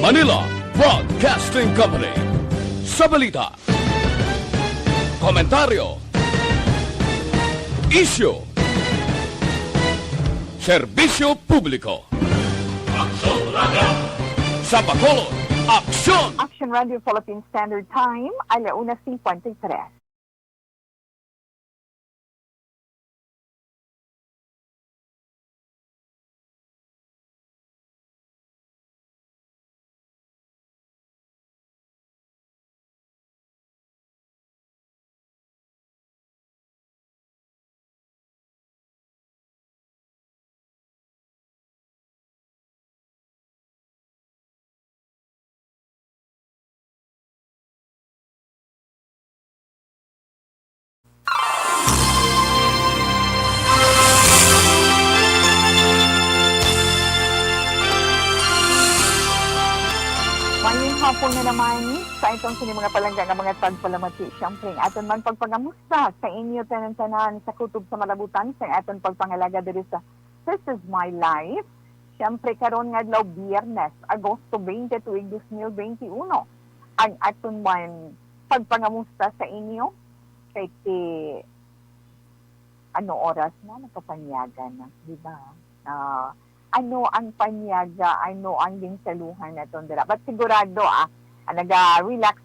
Manila Broadcasting Company. Sa balita, komentaryo, issue, serbisyo publiko. Aksyon Radio! Sa Bacolod, aksyon! Action Radio Philippine Standard Time, 1:53. Hapon na naman sa itong sini mga palangga ng mga tagpalamati. Siyempre, aton man pagpangamusta sa inyo tanan-tanan sa kutob sa malabutan sa aton pagpangalaga diri sa This is My Life. Siyempre, karon nga adlaw Biyernes, Agosto 20, 2021. Ang aton man pagpangamusta sa inyo kay ano oras na nakapanyaga na, di ba? Ano ang panyaga, ano ang ginsaluhan na ito dira. But sigurado, naga-relax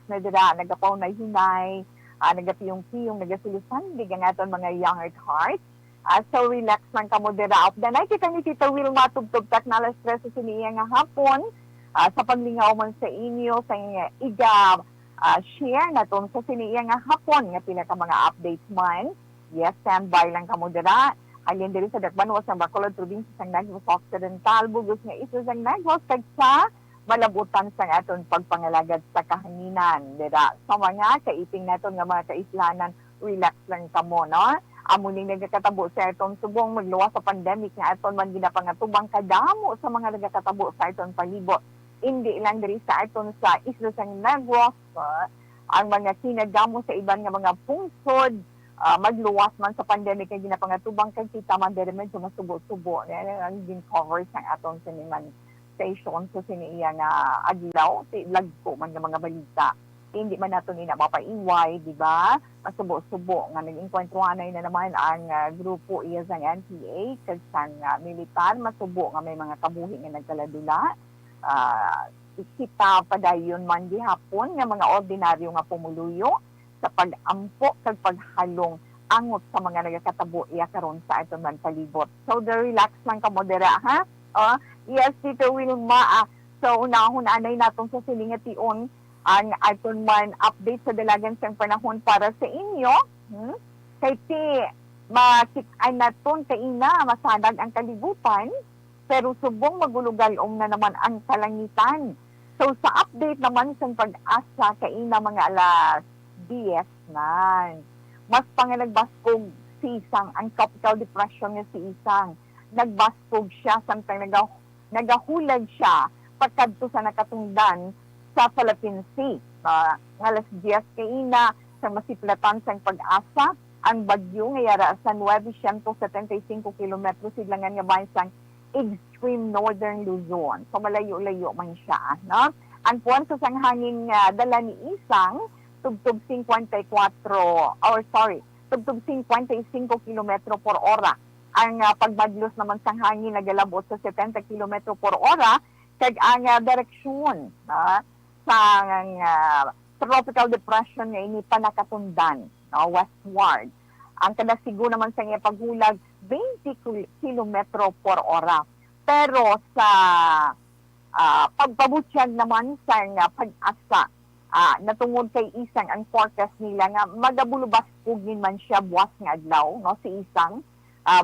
na dira, nagapaunay-hinay, nagapiyong-piyong, nagasulusandig ang aton mga young at heart. So relax lang ka mo dira. Of the night, kita ni Tita Wilma, tubtub-tak na alas 3 sa siniya nga hapon, sa paglingaw man sa inyo, sa share na ito sa siniya nga hapon, nga pila ka mga updates man. Yes, standby lang ka mo dira. Alin diri sa Dakbanuwas ng Bacolod Province sang Negros Occidental, bugos nga isa sang Negros kag sa malabutan sang aton pagpangalagad sa kahanginan dira sa mga kaiping naton nga mga kaislanan. Relax lang kamo, no? Amuning nagakatabo sa aton subong magluwas sa pandemic nga aton man ginapangatubang kadamo sa mga nagakatabo sa aton palibot. Hindi lang diri sa aton sa isla sang Negros, ang mga kinagamo sa iban nga mga pungsod, magluwas man sa pandemic kay ginapangatubang kay kita man dere medyo masubo-subo ang gin-cover sang atong siniman station so siniya nga adlaw si lagko man nga mga balita hindi man naton ina mapaiway, di ba? Masubo-subo nga nag-enkwentruhan na naman ang grupo iya sang NPA kag sang militar masubo nga may mga kabuhi nga nagkaladula. Kita padayon man gihapon nga mga ordinaryo nga pumuluyo sa pag-ampo kag paghalong angot sa mga nagakatabo iya karon sa aton man palibot. So the relax lang ka mo dira, ha? Yes, Tito Wilma. So unahon anay natong sa silingation ang aton man update sa dalagan sang panahon para sa inyo. Kay makit-ay naton kay ina masanag ang kalibutan pero subong magulugalom na naman ang kalangitan. So sa update naman sang pag-asa kay ina mga alas 10 man. Mas nagbasfog si Isang, ang tropical depression nga si Isang. Nagbasfog siya samtang nagahulag siya pagkadto sa nakatungdan sa Philippine Sea. Alas 10 kay ina sa masiplatan sang pag-asa ang bagyo nga yara sa 975 kilometro sidlangan nga bahin sang extreme northern Luzon. So malayo-layo man siya, no? Ang puwanto sang hangin dala ni Isang tugtog 55 kilometro por ora. Ang pagbaglos naman sang hangin nagalabot sa 70 kilometro por ora kag ang direksyon sa tropical depression nga ini panakatundan westward. Ang kadasigo naman sa nga paghulag 20 kilometro por ora. Pero sa pagpabutyag naman sa pag-asa natungod kay Isang ang forecast nila nga magabulubas-pugin man siya buwas nga adlaw, no, si Isang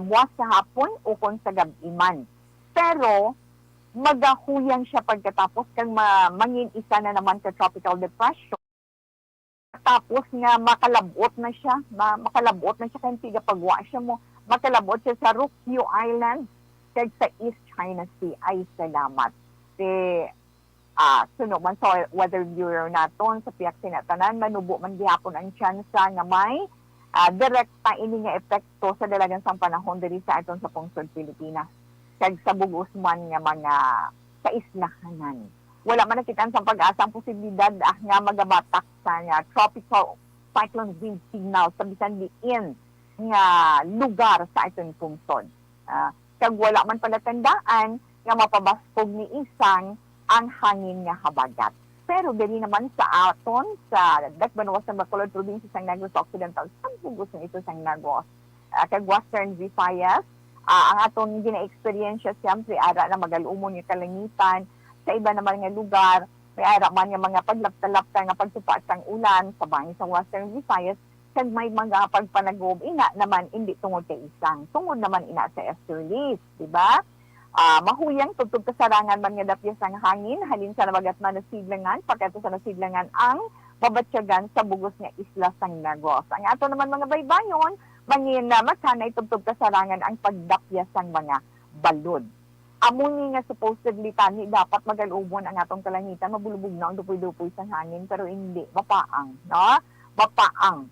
buwas sa hapon ukon sa gabi man. Pero magahuyang siya pagkatapos kang mangin isa na naman sa tropical depression. Tapos nga makalabot na siya kay tigapagwa siya mo, makalabot siya sa Ryukyu Island kag sa East China Sea. Ay salamat. Suno man sa weather bureau naton sa piyak sinatanan manubo man gihapon ang tsansa nga may direkta ini nga epekto sa dalagan sang panahon diri sa aton sa pungsod Pilipinas. Kag sa bugos man nga mga kaislahanan. wala man nakitaan sa pag-asa ang posibilidad nga magabatak sa tropical cyclone wind signal sa bisan diin nga lugar sa aton pungsod. Kag wala man pala tandaan nga mapabaskog ni isang ang hangin nga habagat. Pero dili naman sa aton sa Dakbanuwas sa Bacolod Province sa Negros Occidental, sa bugos ng ito sa Negros. Kag Western Visayas, ang aton gina-experience siyempre ara na magalumon yung kalangitan. Sa iba naman nga lugar, may ara man nga mga paglapta-lapta nga pagtupa sang ulan sa bangin sa Western Visayas, kag may mga pagpanagob ina naman hindi tungod kay isang. Tungod naman ina sa easterlies, di ba? Mahuyang tugtog kasarangan man nga dapyas ang hangin, halin sa nabagat man nasidlangan, pagkato sa nasidlangan ang babatsyagan sa bugos nga isla sang Negros. Ang ato naman mga baybayon, mangin na masanay tugtog kasarangan ang pagdapyas sang mga balod. Amuni nga supposedly tani dapat magalubon ang atong kalangitan, mabulubog na ang dupoy-dupoy sa hangin, pero hindi, mapaang, no? Mapaang.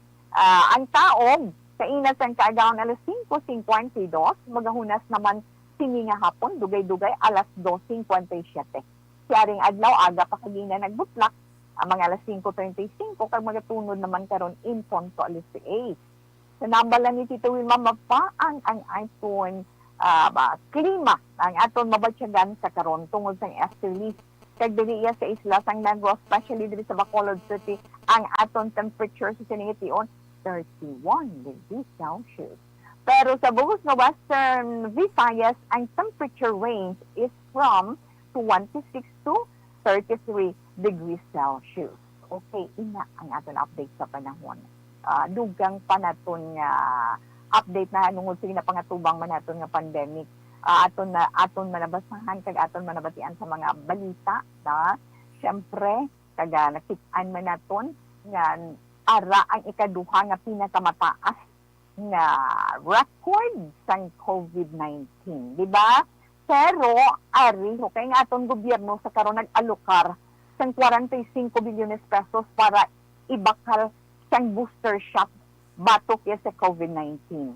Ang taog, sa inas ang kaagawan alas 5:52, magahunas naman sini nga hapon, dugay-dugay, alas 2:57. Siyaring adlaw, aga pa kagina nagbutlak, ang mga alas 5:35, kag magatunod naman karon in punto alas 8. Sa nambalan ni Tito Wilma, mapaang ang aton klima, ang aton mabatsyagan sa karon tungod sa easterlies. Kag dili iya sa isla sang Negros, especially diri sa Bacolod City, ang aton temperature sa siningiti-on 31 degrees Celsius. Pero sa bugos ng Western Visayas, ang temperature range is from 26 to 33 degrees Celsius. Okay, ina ang aton update sa panahon. Dugang pa naton nga update na nungod sa pangatubang man naton nga pandemic. Aton manabasahan kag aton manabatian sa mga balita. Siyempre, kag nakit-an man naton nga ara ang ikaduha nga pinakamataas nga record sang COVID-19, di ba? Pero ari kay nga atong gobyerno sa karon nag-alokar sang 45 bilyones pesos para ibakal sang booster shot batok ya sa COVID-19.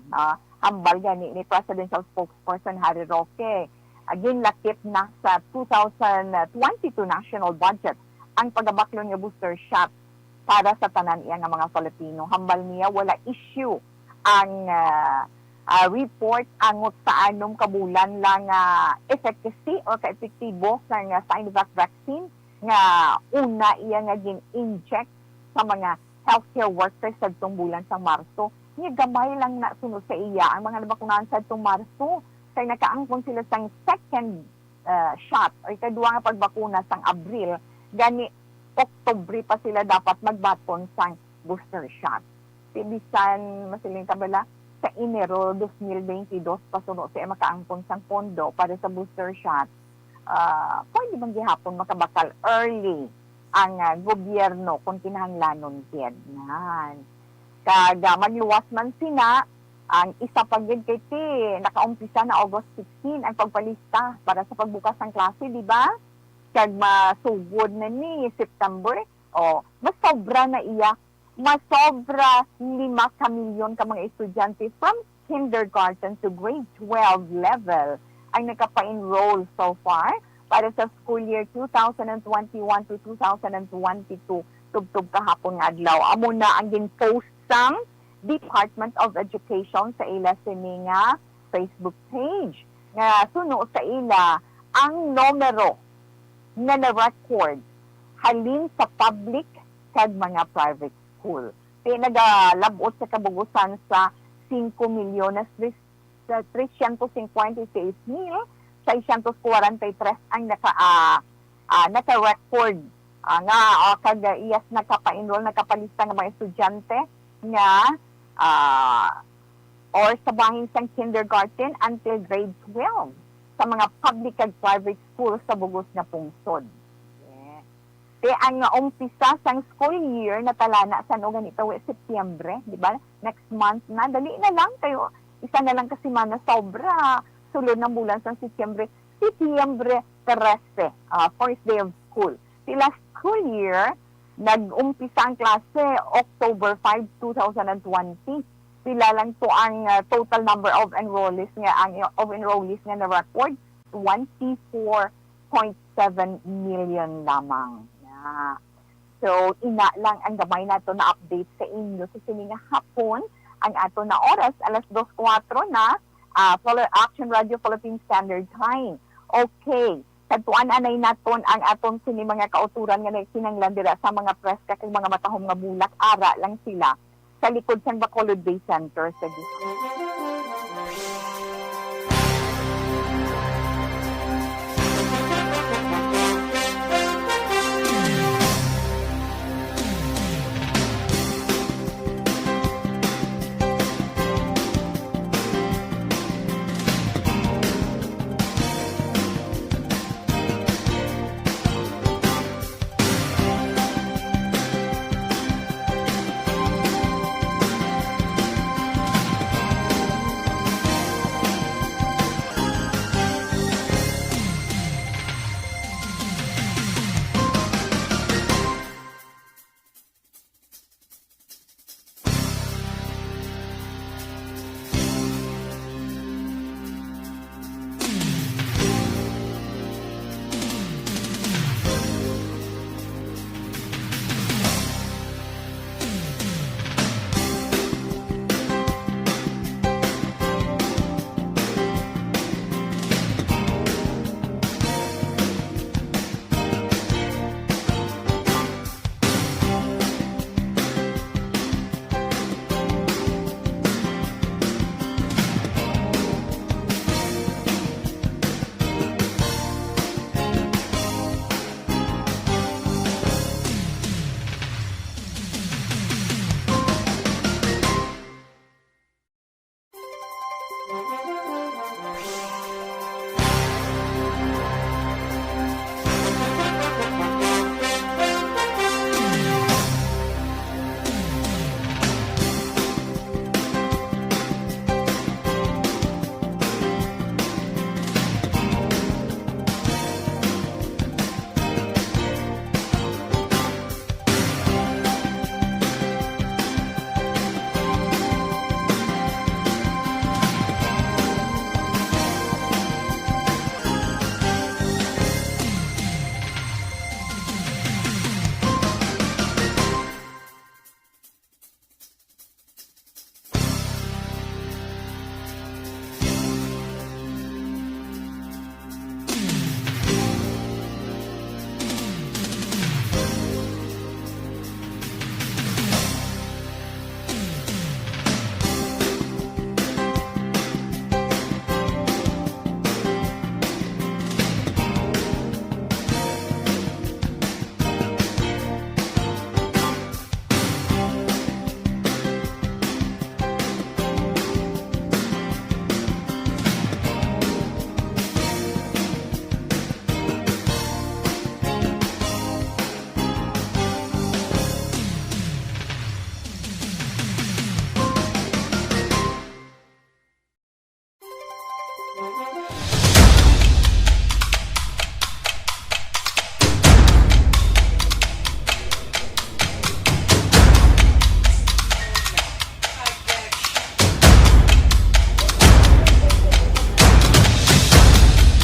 Hambal gani ni Presidential Spokesperson Harry Roque. Again, lakip na sa 2022 national budget ang pagabaklon nga booster shot para sa tanan iya nga mga Filipino. Hambal niya wala issue ang report angot sa anom kabulan lang efficacy o ka-epektibo sa Sinovac vaccine nga una iya nga gin-inject sa mga healthcare workers sa itong bulan sa Marso. Nga gamay lang na sunod sa iya ang mga nabakunahan sa itong Marso kay nakaangkon sila sang second shot o ikaduwa nga pagbakuna sang Abril gani Oktubre pa sila dapat magbaton sang booster shot. Bisan masiling kabala sa Enero 2022 pasuno sa makaangkon sang pondo para sa booster shot. Pwede bang gihapon makabakal early ang gobyerno kung kinahanglanon gid nan. Kag magluwas man sina ang isa pa gid kay ti nakaumpisa na August 16 ang pagpalista para sa pagbukas ng klase, di ba? Kag masugod na ni September mas sobra na iya, masobra 5 milyon ka mga estudyante from kindergarten to grade 12 level ang nakapa-enroll so far para sa school year 2021 to 2022 tubtub kahapon nga adlaw. Amo na ang gin-post sang Department of Education sa ila sini nga Facebook page. Nga suno sa ila ang numero nga na-record halin sa public kag mga private school. Nagalabot sa kabugusan sa 5,356,643 ang naka-record nga kag iyas nakapa-enroll, nakapalista ng mga estudyante nga or sa bahin sang kindergarten until grade 12 sa mga public and private schools sa bugos na pungsod. Ang umpisa sang school year na talana sa no ganito Setyembre, di ba? Next month na, dali na lang kayo. Isa na lang kasi mana sobra sulod ng bulan sa Setyembre 13, first day of school. Sila school year, nag-umpisa ang klase October 5, 2020. Sila lang to ang total number of enrollees nga na record 24.7 million lamang. So, ina lang ang gamay nato na update sa inyo. Sa sininga hapon, ang ato na oras, alas 2:04 na, Action Radio Philippine Standard Time. Okay. Katuan anay naton ang atong sini mga kauturan nga nagkinanglan dira sa mga preska kag mga matahom nga bulak, ara lang sila sa likod sang Bacolod Bay Center sa Gihan.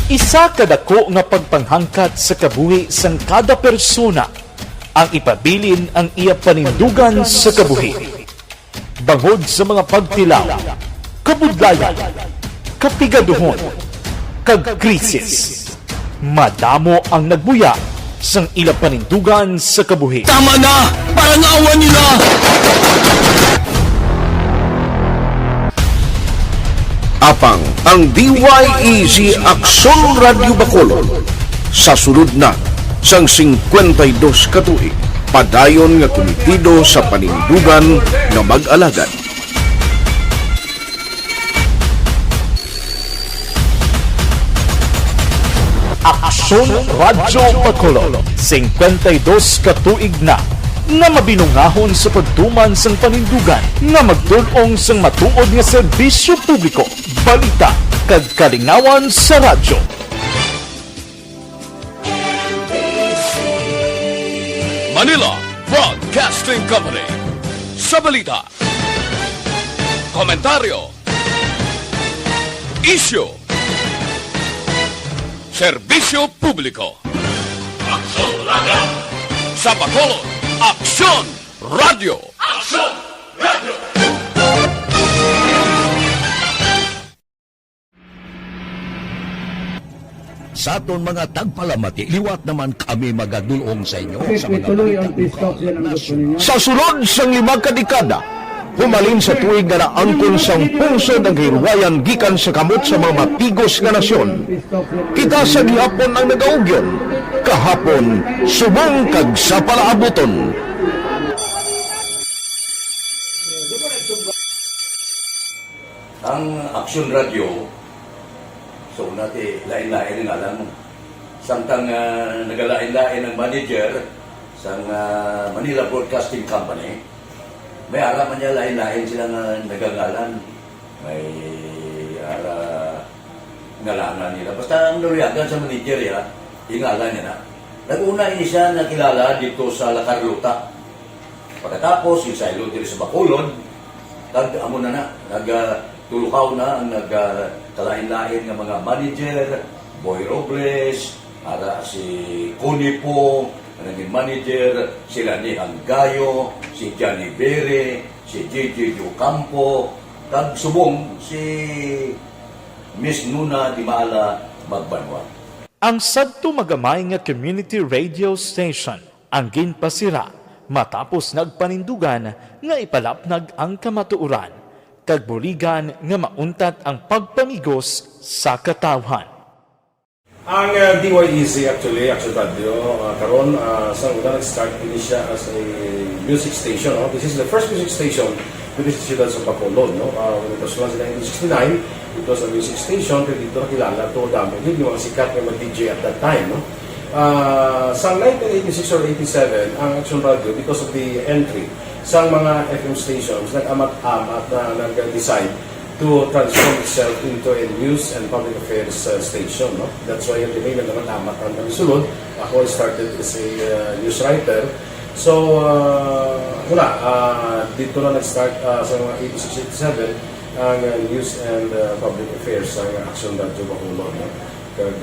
Isa kadako nga pagpanghangkat sa kabuhi sang kada persona ang ipabilin ang iya panindugan sa kabuhi. Bangod sa mga pagtilaw, kabudlayan, kapigaduhon, kag krisis. Madamo ang nagbuya sang ila panindugan sa kabuhi. Tama na! Parang awa nila! Apang ang DYEZ Action Radio Bacolod sa sulod na sang 52 katuig padayon nga komitido sa panindugan nga mag-alagad. Aksyon Radyo Bacolod, 52 katuig na nga mabinungahon sa pagtuman sang panindugan nga magdulong sang matuod nga serbisyo publiko, balita kag kalingawan sa radyo. Manila Broadcasting Company. Sa balita, komentaryo, isyu, serbisyo publiko. Sa Bacolod, Aksyon Radio! Sa aton mga tagpalamati, liwat naman kami magadulong sa inyo sa mga Tuloy ang peace talk yan ang gusto ninyo. Sa sulod sang 5 kadekada, humalin sa tuig nga naangkon sang pungsod ang hirwayan gikan sa kamot sa mga mapigos nga nasyon. Kita sa gihapon ang nagaugyon, kahapon subong kag sa palaabuton. ang Aksyon Radio. So nati lain-lain ang alam mo. Samtang nagalain-lain ang manager sa Manila Broadcasting Company, may araman niya lain-lain sila nga nagangalan. May ngalangan nila. Basta ang naluyagan sa manager ya, ingalan niya na. Nag-una siya nakilala dito sa La Carlota. Pagkatapos, yung sa ilo dito sa Bacolod, amo na nagtulukaw na ang nagkalain-lain ng mga manager, Boy Robles, ara si Connie po, naging manager, sila ni Anggayo, si Johnny Bere, si JJ Ocampo, kag subong si Miss Nuna Di Maala Magbanwa. Ang sadto magamay nga community radio station ang ginpasira matapos nagpanindugan nga ipalapnag ang kamatuoran kag buligan nga mauntat ang pagpamigos sa katawhan. Ang DYEZ actually, Action Radio, karon sa una nag-start din siya as a music station. No? This is the first music station with the ciudad sa Bacolod. No? When it was launched in 1969, it was a music station, pero dito nakilala to dami din yung mga sikat na mag-DJ at that time. No? Sa 1986 or 87, ang Action Radio, because of the entry sa mga FM stations, nag-amat-amat na nag-decide to transform itself into a news and public affairs station. No? That's why yung name na naman-amat ang nagsulod. Ako started as a news writer. So, dito na nag-start sa mga 86-87 ang news and public affairs ang Action Radio Bacolod. No? Kag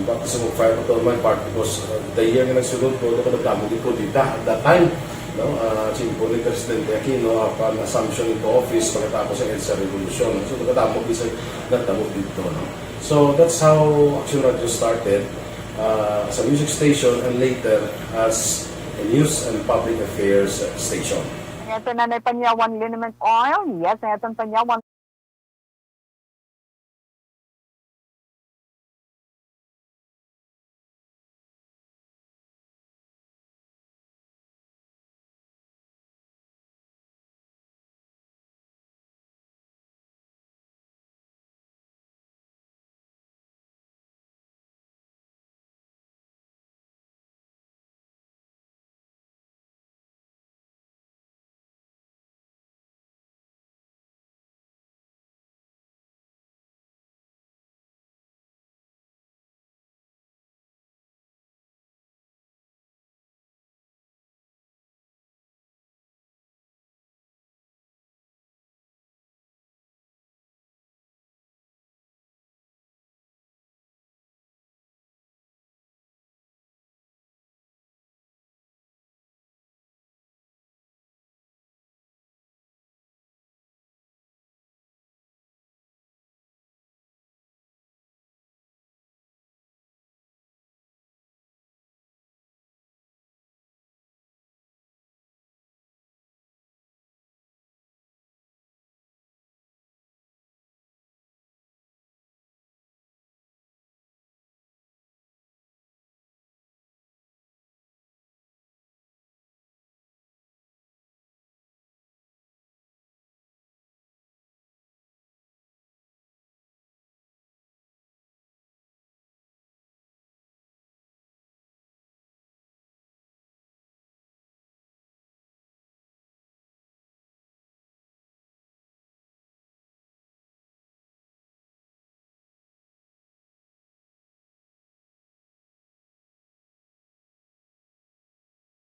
bakit sa mag-fire ko my part because the year nga nagsulod ko, nagdamo ko dito at that time. No, simple ni Presidente Aquino upon assumption into office pagkatapos ng EDSA Revolution. So, nagdamo isa nagdamo dito. No? So, that's how Action Radio started as a music station and later as a news and public affairs station. Ito na Panyawan Liniment Oil. Yes, ito Panyawan.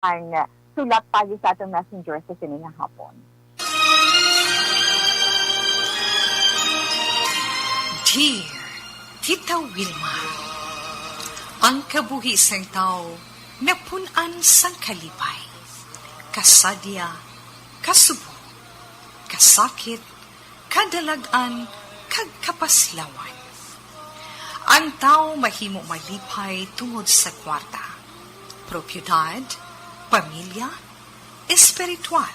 Ang sulat tayo sa atong messenger sa sininga hapon. Dear Tita Wilma, ang kabuhi sang tao napunan sang kalipay, kasadya, kasubo, kasakit, kadalagan, kag kapaslawan. Ang tao mahimo malipay tungod sa kwarta, propiedad, pamilya, espiritual.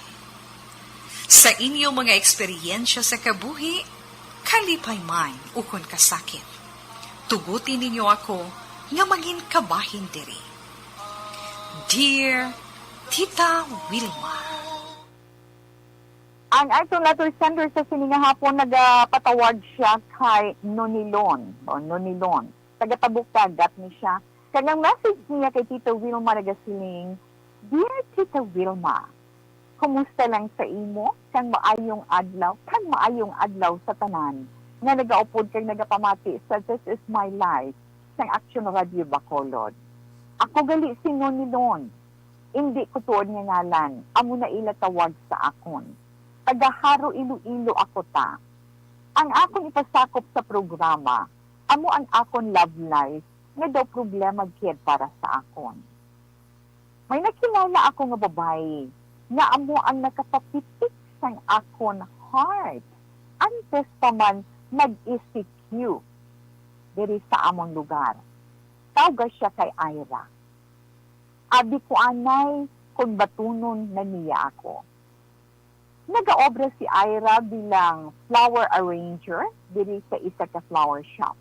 Sa inyo mga eksperyensya sa kabuhi, kalipay man ukon kasakit. Tugutin ninyo ako nga maging kabahin diri. Dear Tita Wilma, Ang ato letter sender sa sininga hapon nagapatawag siya kay Nonilon. O Nonilon. Taga-Tabuk-Dagat ni siya. Kanyang message niya kay Tita Wilma nagasiling, Dear Tita Wilma, kumusta lang sa imo? Kang maayong adlaw sa tanan. Nga nagaupod kang nagapamati sa This Is My Life sang Action Radio Bacolod. Ako gali si Nonilon. Hindi ko tuod nga ngalan. Amo na ila tawag sa akon. Tagaharo Iloilo ako ta. Ang akon ipasakop sa programa, amo ang akon love life nga daw problema gyud para sa akon. May nakilala ako nga babae nga amo ang nakapapitik sang akon heart. Antes pa man mag-ECQ diri sa among lugar. Tawag siya kay Ira. Abi ko anay kung batunon na niya ako. Nagaobra si Ira bilang flower arranger diri sa isa ka flower shop.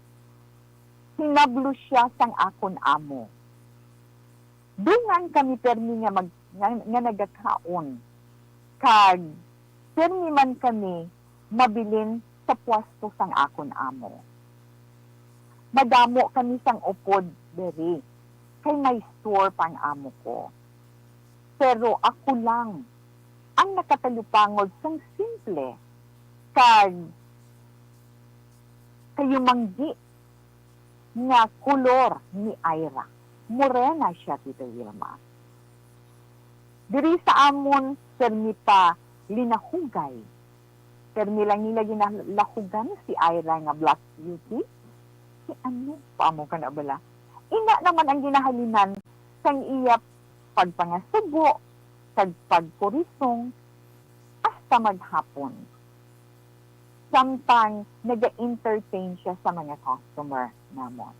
Hinablo siya sang akon amo. Dungan kami permi nga nagakaon. Kag permi man kami mabilin sa pwesto sang akon amo. Madamo kami sang upod diri. Kay may store pang amo ko. Pero ako lang ang nakatalupangod sang simple kag kayumanggi nga kulor ni Ira. Morena siya, Tita Wilma. Diri sa amon, permi pa linahugay. Permi lang nila ginalahugan si Ira nga Black Beauty. Si ano pa mo ka na bala? Ina naman ang ginahalinan sang iya pagpangasubo, kag pagpurisong, hasta maghapon. Samtang nag-entertain siya sa mga customer namon.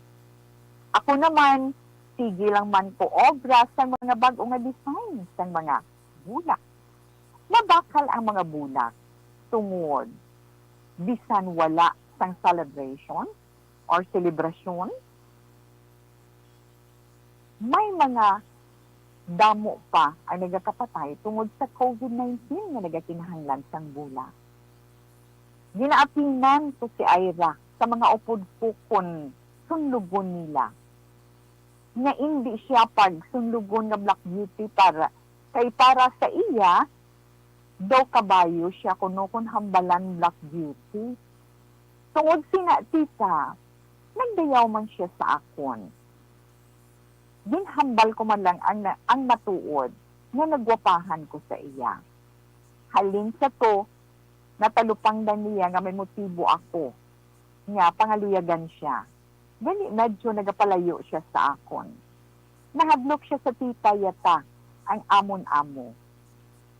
Ako naman, sige lang man ko obra sa mga bagong nga design sa mga bulak. Mabakal ang mga bulak tungod bisan wala sang celebration or celebration. May mga damo pa ang nagakapatay tungod sa COVID-19 nga nagakinahanglan sang bulak. Ginaapinan ko si Ira sa mga upod-pukon sunlugon nila. Nga hindi siya pag sunlugon nga Black Beauty para sa iya, daw kabayo siya kuno kun hambalan Black Beauty. Tungod sina tita, nagdayaw man siya sa akon. Ginhambal ko man lang ang matuod nga nagwapahan ko sa iya. Halin sa to, natalupang na niya nga may motibo ako. Nga, pangaluyagan siya. Gani, medyo nagapalayo siya sa akon. Nahadlok siya sa tita yata, ang amon-amo.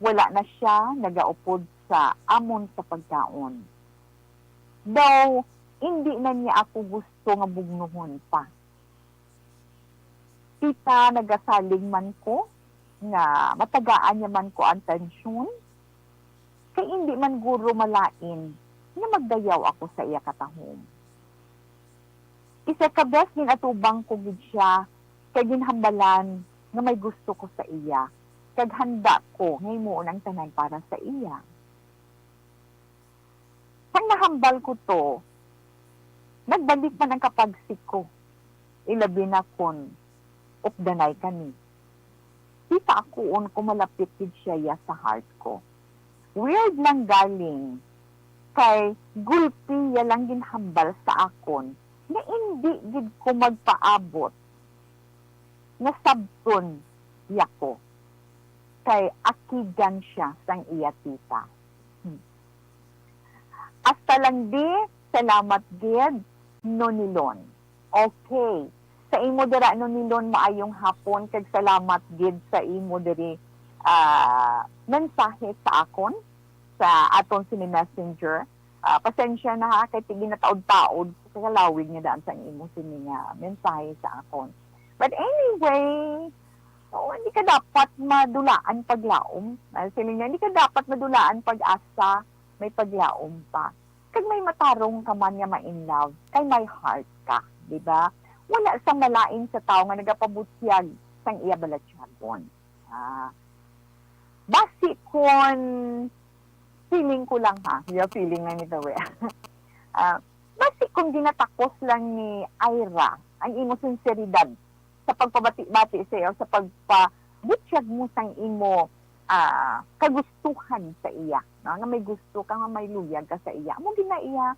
Wala na siya nagaupod sa amon sa pagkaon. Daw, hindi na niya ako gusto nga bugnuhon pa. Tita, nagasaling man ko, nga matagaan niya man ko ang tensyon, kay hindi man guro malain, nga magdayaw ako sa iya katahom. Isa ka best din atubang ko gid siya, kay ginhambalan, nga may gusto ko sa iya, kag handa ko, ngay mo unang tanan para sa iya. Pag nahambal ko to, nagbalik man ang kapagsik ko, ilabi na kon, updanay kani. Tita ako kumalapit gid siya sa heart ko. Weird lang galing. Kay gulpi ya lang ginhambal sa akon na hindi gid ko magpaabot. Na sabton yako. Kay akigan siya sang iya tita. Hasta lang di, salamat gid, Nonilon. Okay. Sa imo dira no nilon maayong hapon kag salamat gid sa imo diri mensahe sa akon sa aton sini messenger. Pasensya na ha kay tigin na taod-taod sa kalawig nga daan sa imo sini nga mensahe sa akon. But anyway, hindi ka dapat madulaan paglaom. Sila niya, hindi ka dapat madulaan pag-asa, may paglaom pa. Kag may matarong ka man nga ma-in love, kay may heart ka, di ba? Wala sang malain sa tao nga nagapabutyag sang iya balatyagon. Basi kon feeling ko lang ha, feeling lang nito basi kung ginatakos lang ni Ira ang imo sinseridad sa pagpabati-bati sa iyo, sa pagpabutyag mo sang imo kagustuhan sa iya. No? Nga may gusto ka, nga may luyag ka sa iya. Mo ginaiya,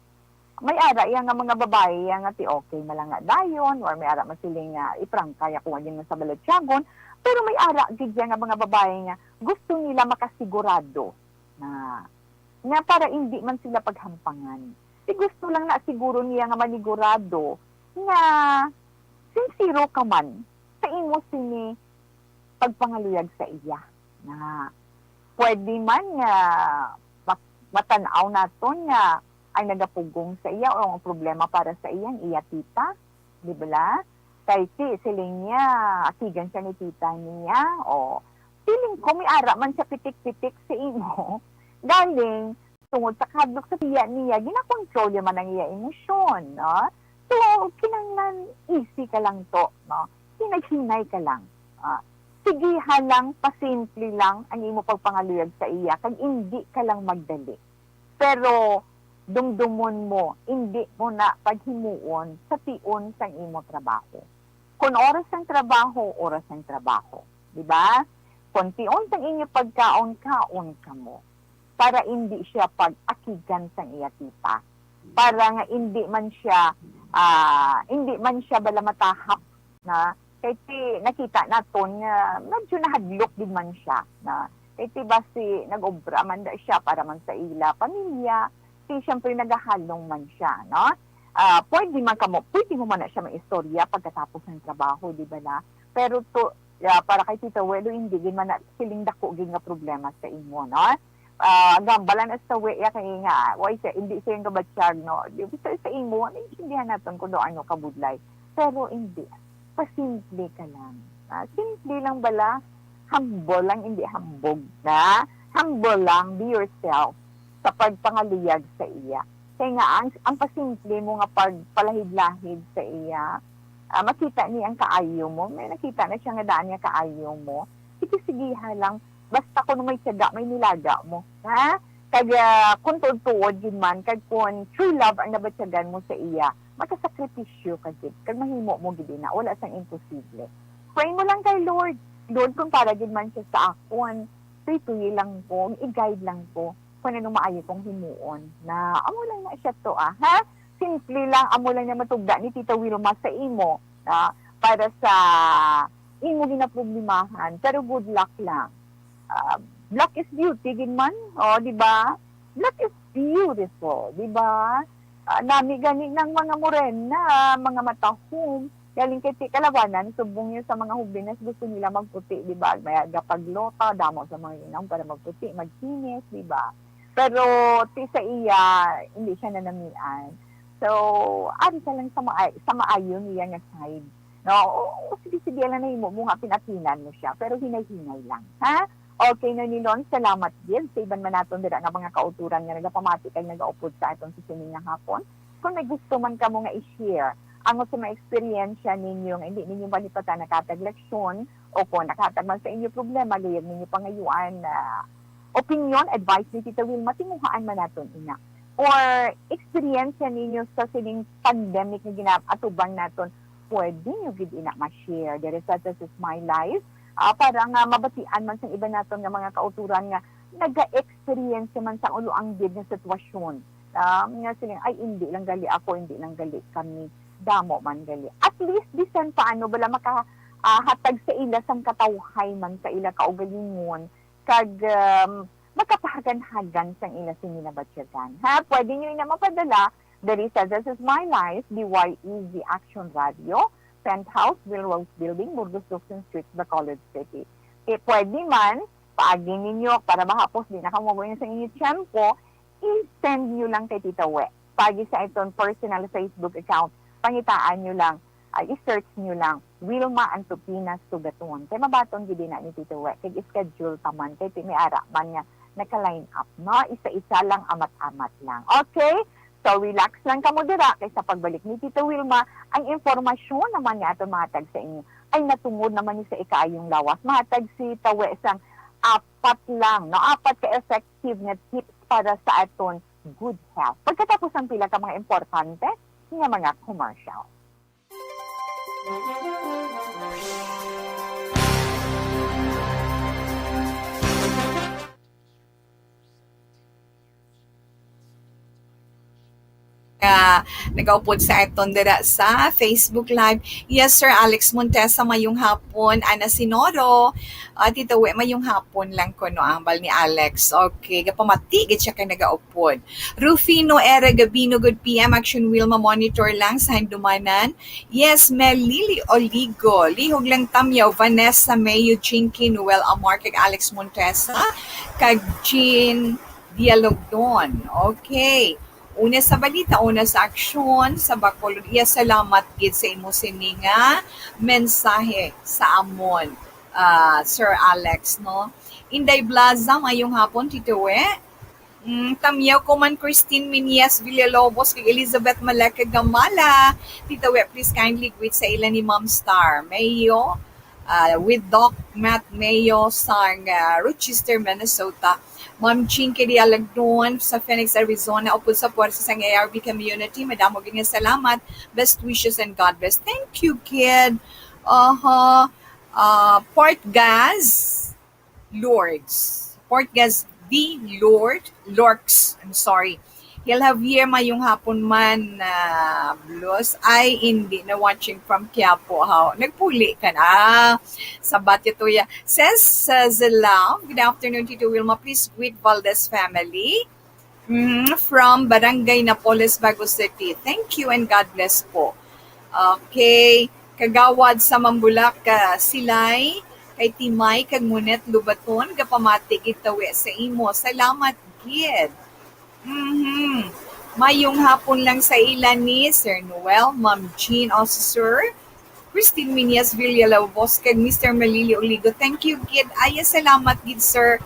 may ara iya nga mga babae, iya nga ti okay malanga dayon, or may ara masiling nga iprangkaya kung agin sa balatyagon, pero may ara gid nga mga babae nga gusto nila makasigurado na nga para hindi man sila paghampangan. Si gusto lang na siguro niya nga manigurado nga sincero ka man sa imo sini pagpangaluyag sa iya. Na pwede man nga matanaw naton nga ay nagapugong sa iya o ang problema para sa iyang iya tita. Di ba? Kay siling niya, akigan siya ni tita niya o feeling ko may ara man siya pitik-pitik sa imo. Galing, tungod sa kadlok sa tiya niya, ginakontrol man ang iya emosyon, no? So, kinanglan, easy ka lang to, no? Hinay-hinay ka lang. Sigihan lang, pasimple lang ang imo pagpangaluyag sa iya, kag hindi ka lang magdali. Pero, dumdumon mo, hindi mo na paghimuon sa tion sang imo trabaho. Kung oras ang trabaho, oras ang trabaho. Diba? Kung tion sang inyo pagkaon, kaon ka mo. Para hindi siya pag-akigan sang iya tita. Para nga hindi man siya bala matahap na kay nakita naton nga medyo nahadlok din man siya na kay basi nag-obra man da siya para man sa ila pamilya, siyempre nagahalong man siya, no? Pwede mo man na siya maistorya pagkatapos ng trabaho, di ba na? Pero para kay Tita Welo, hindi din man na siling dako gin nga problema sa imo, no? Gambalan as sa way kay nga hindi siya yung kabatsyag, no? Di ba sa imo, naiintindihan natin kung doon ano kabudlay. Pero hindi. Pasimple ka lang. Simple lang bala. Humble lang, hindi hambog na. Humble lang, be yourself sa pagpangaluyag sa iya. Kaya nga, ang pasimple mo nga pagpalahid-lahid sa iya, makita niya ang kaayo mo. May nakita na siya nga daan niya kaayo mo. Sige lang, basta kung may tiyaga, may nilaga mo. Ha? Kaya kung tuod yun man, kag kung true love ang nabatyagan mo sa iya, makasakripisyo ka din. Kag mahimo mo gid na, wala sang imposible. Pray mo lang kay Lord. Lord, kung para din man siya sa akon, tuloy lang ko, i-guide lang ko, kung ano maayo kong himuon, na amo lang na siya to, ha? Simple lang, amo lang na matugda ni Tita Wilma sa imo, para sa imo ginaproblemahan, pero good luck lang. Black is beauty, gin man. O, di ba? Black is beautiful, di ba? Nami gani ng mga morena, mga matahom, galing kay kalawanan, subong yun sa mga hubinas, gusto nila magputi, di ba? May gapaglota, damo sa mga inang para magputi, magkinis, di ba? Pero, sa iya, hindi siya nanamian. So, ari ka lang sa maayon niya nga side. No, sige, lang na mo nga pinatinan mo siya, pero hinay-hinay lang, ha? Okay na nilon, salamat din. Sa iban man natin dira nga mga kauturan nga nagapamati kay nagaupod sa atong sisining nga hapon. Kung may gusto man ka mo nga i-share, ang sa mga eksperyensya ninyo nga hindi ninyo malipatan nakatag leksyon o kung nakatag man sa inyo problema, luyag ninyo pangayuan na opinion, advice ni Tita Wilma, timuhaan man natin ina. Or eksperyensya ninyo sa sining pandemic na ginatubang natin, pwede nyo gid ina ma-share. There is such as my life. Para nga mabatian man sa iba naton nga mga kauturan nga naga-experience man sa ulo ang gid nga sitwasyon. Nga sila, ay hindi lang gali ako, hindi lang gali kami, damo man gali. At least bisan paano bala makahatag sa ila sang katawhay man sa ila kaugalingon kag makapahagan-hagan sang ila sininabatsyagan. Ha, pwede niyo na mapadala. There is This is My Life, DYEZ Action Radio. Penthouse, Will Rose Building, Burgos Duxon Street, Bacolod City. Pwede man, paagin ninyo para mahapos din nakamugoy sa inyong tiyempo, i-send nyo lang kay Tita We. Pagi sa itong personal Facebook account, pangitaan nyo lang, i-search nyo lang, Wilma Antupinas Tugaton. Kaya mabaton gidi na ni Tita We, kaya schedule taman, kaya timiara man niya, naka-line up, no? Isa-isa lang, amat-amat lang. Okay? So, relax lang ka mo dira kaysa pagbalik ni Tita Wilma, ang informasyon naman niya itong mga tag sa inyo ay natungod naman niya sa ikaayong lawas. Mga tag si Tawe isang 4 lang, no? 4 ka-effective na tips para sa aton good health. Pagkatapos ang pila ka mga importante, nga mga commercial. Nagaupod sa aton dira sa Facebook Live. Yes, Sir Alex Montesa, mayong hapon. Ana Sinoro, Tito We, mayong hapon lang ko, no, ambal ni Alex. Okay, gapamatigit siya kay nagaupod. Rufino Era Gabino, good PM, Action Wilma, monitor lang sa Hindumanan. Yes, Melili Oligo, Lihog lang Tamyaw, Vanessa Mayo, Chinky, Noel Amar, kag Alex Montesa, kag Jean Dialogdon. Okay. Una sa balita, una sa aksyon, sa Bacolod. Iya, salamat gid sa imo sininga mensahe sa amon, Sir Alex, no? Inday Blaza, mayong hapon, Tito We. Tamyaw ko man Christine Minias Villalobos, kay Elizabeth Malaka Gamala. Tito We, please kindly greet sa ilan ni Ma'am Star Mayo, with Doc Matt Mayo sa Rochester, Minnesota. Ma'am Chinky Dialagdon sa Phoenix, Arizona, upod sa puwersa sa ARB community. Madamo ganyan salamat. Best wishes and God bless. Thank you, kid. Port Gas Lords. Port Gas V. Lorks. I'm sorry. He'll have here mayong hapon man blues ay hindi na watching from Quiapo. Nagpuli ka na. Sabat ito ya. Says Zelav, good afternoon, Tito Wilma. Please greet Valdez family from Barangay Napoles, Bago City. Thank you and God bless po. Okay. Kagawad sa Mambulak, Silay, kay Timay, kag Munet, Lubaton, kapamatig itawi sa imo. Salamat, gid. Mayong hapon lang sa ilan ni Sir Noel, Ma'am Jean, also Sir Christine Minias Villalobos, kag Mr. Melili Oligo. Thank you, gid. Ay, salamat, gid, sir.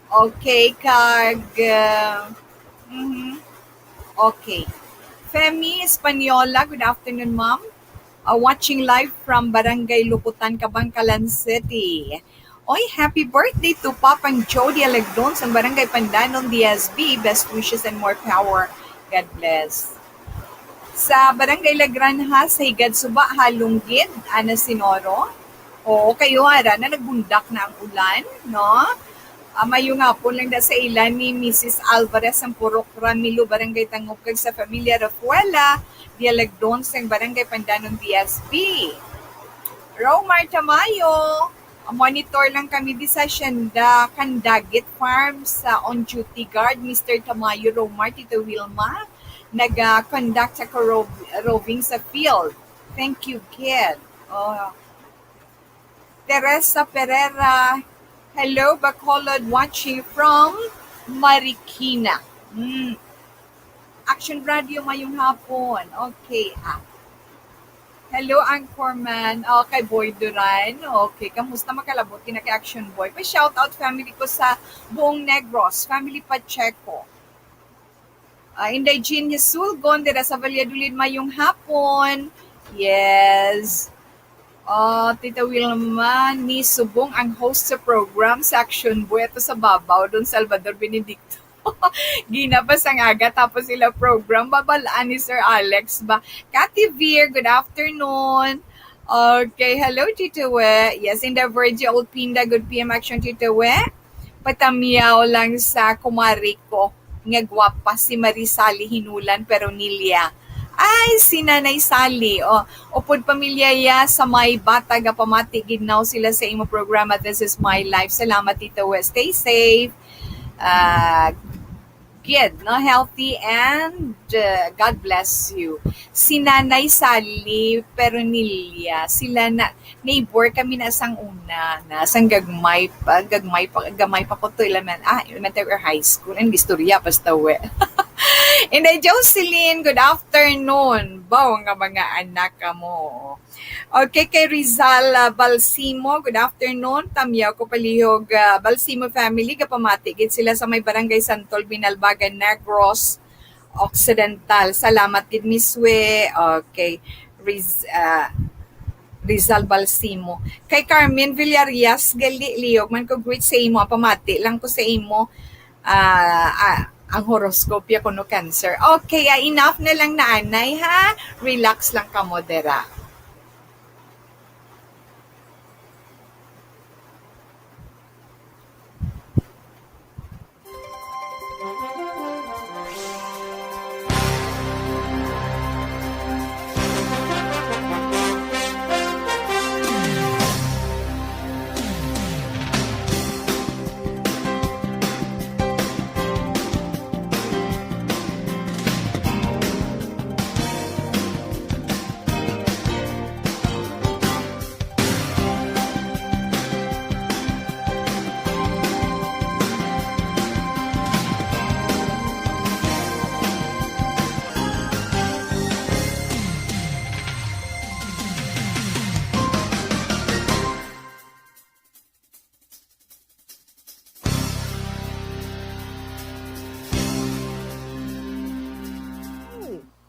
Okay, kag... Okay. Femi Espanyola, good afternoon, ma'am. Watching live from Barangay Luputan, Cabangcalan City. Oy, happy birthday to Papang Jody Alagdon sa Barangay Pandanon, DSB. Best wishes and more power. God bless. Sa Barangay Lagranha, sa Higad Suba, Halunggid, Ana Sinoro. Oo, kayo hara na nagbundak na ang ulan, no? Mayong hapon lang da sa ilan ni Mrs. Alvarez ang Purok Ramilo, Barangay Tangupkag sa Familia Rafuela, Dialagdon sa Barangay Pandanon, DSB. Romar Tamayo, monitor lang kami di sa Shanda, Candagit Farm sa on-duty guard, Mr. Tamayo, Romar, Tito Wilma, nag-conduct sa roving sa field. Thank you, kid. Teresa Pereira, hello, Bacolod, watching from Marikina. Action Radio mayong hapon. Okay, hello, Anchorman. Okay, Boy Duran. Okay, kamusta makalabot na kay Action Boy? Pa-shout out family ko sa buong Negros, family Pacheco. Inday Jean Yesul, Gondera sa Valladolid mayong hapon. Yes. Tita Wilma ni Subong ang host sa program sa Action Boy. Ito sa Babaw, Don Salvador Benedicto. Ginabas ang aga tapos sila program. Babalaan ni Sir Alex ba? Cathy Veer, good afternoon. Okay, hello Tito We. Yes, in the Virgin Old Pinda, good PM Action Tito We. Patamiyaw lang sa kumari ko. Nga gwapa si Marisali Hinulan pero Nilia. Ay, si Nanay Sally. Upod pamilya ya sa may bata ga pamati gidnaw sila sa imo programa This is My Life. Salamat Tito We. Stay safe. Good, no? Healthy and God bless you. Si Nanay Sally Peronilla, sila na neighbor kami na sang una, na sang gamay pa ko to elementary or high school, and istorya basta we. And Jocelyn, good afternoon. Baw nga mga anak mo. Okay, kay Rizal Balsimo, good afternoon. Tamyaw ko palihog Balsimo family, kapamatigid sila sa may barangay Santol, Binalbagan, Negros Occidental. Salamat kid Miswe. Okay, Rizal Balsimo. Kay Carmen Villarias, gali liyog man ko greet sa imo, pamati lang ko sa imo. Ang horoscope ko no Cancer. Okay, enough na lang na anay ha. Relax lang ka modera.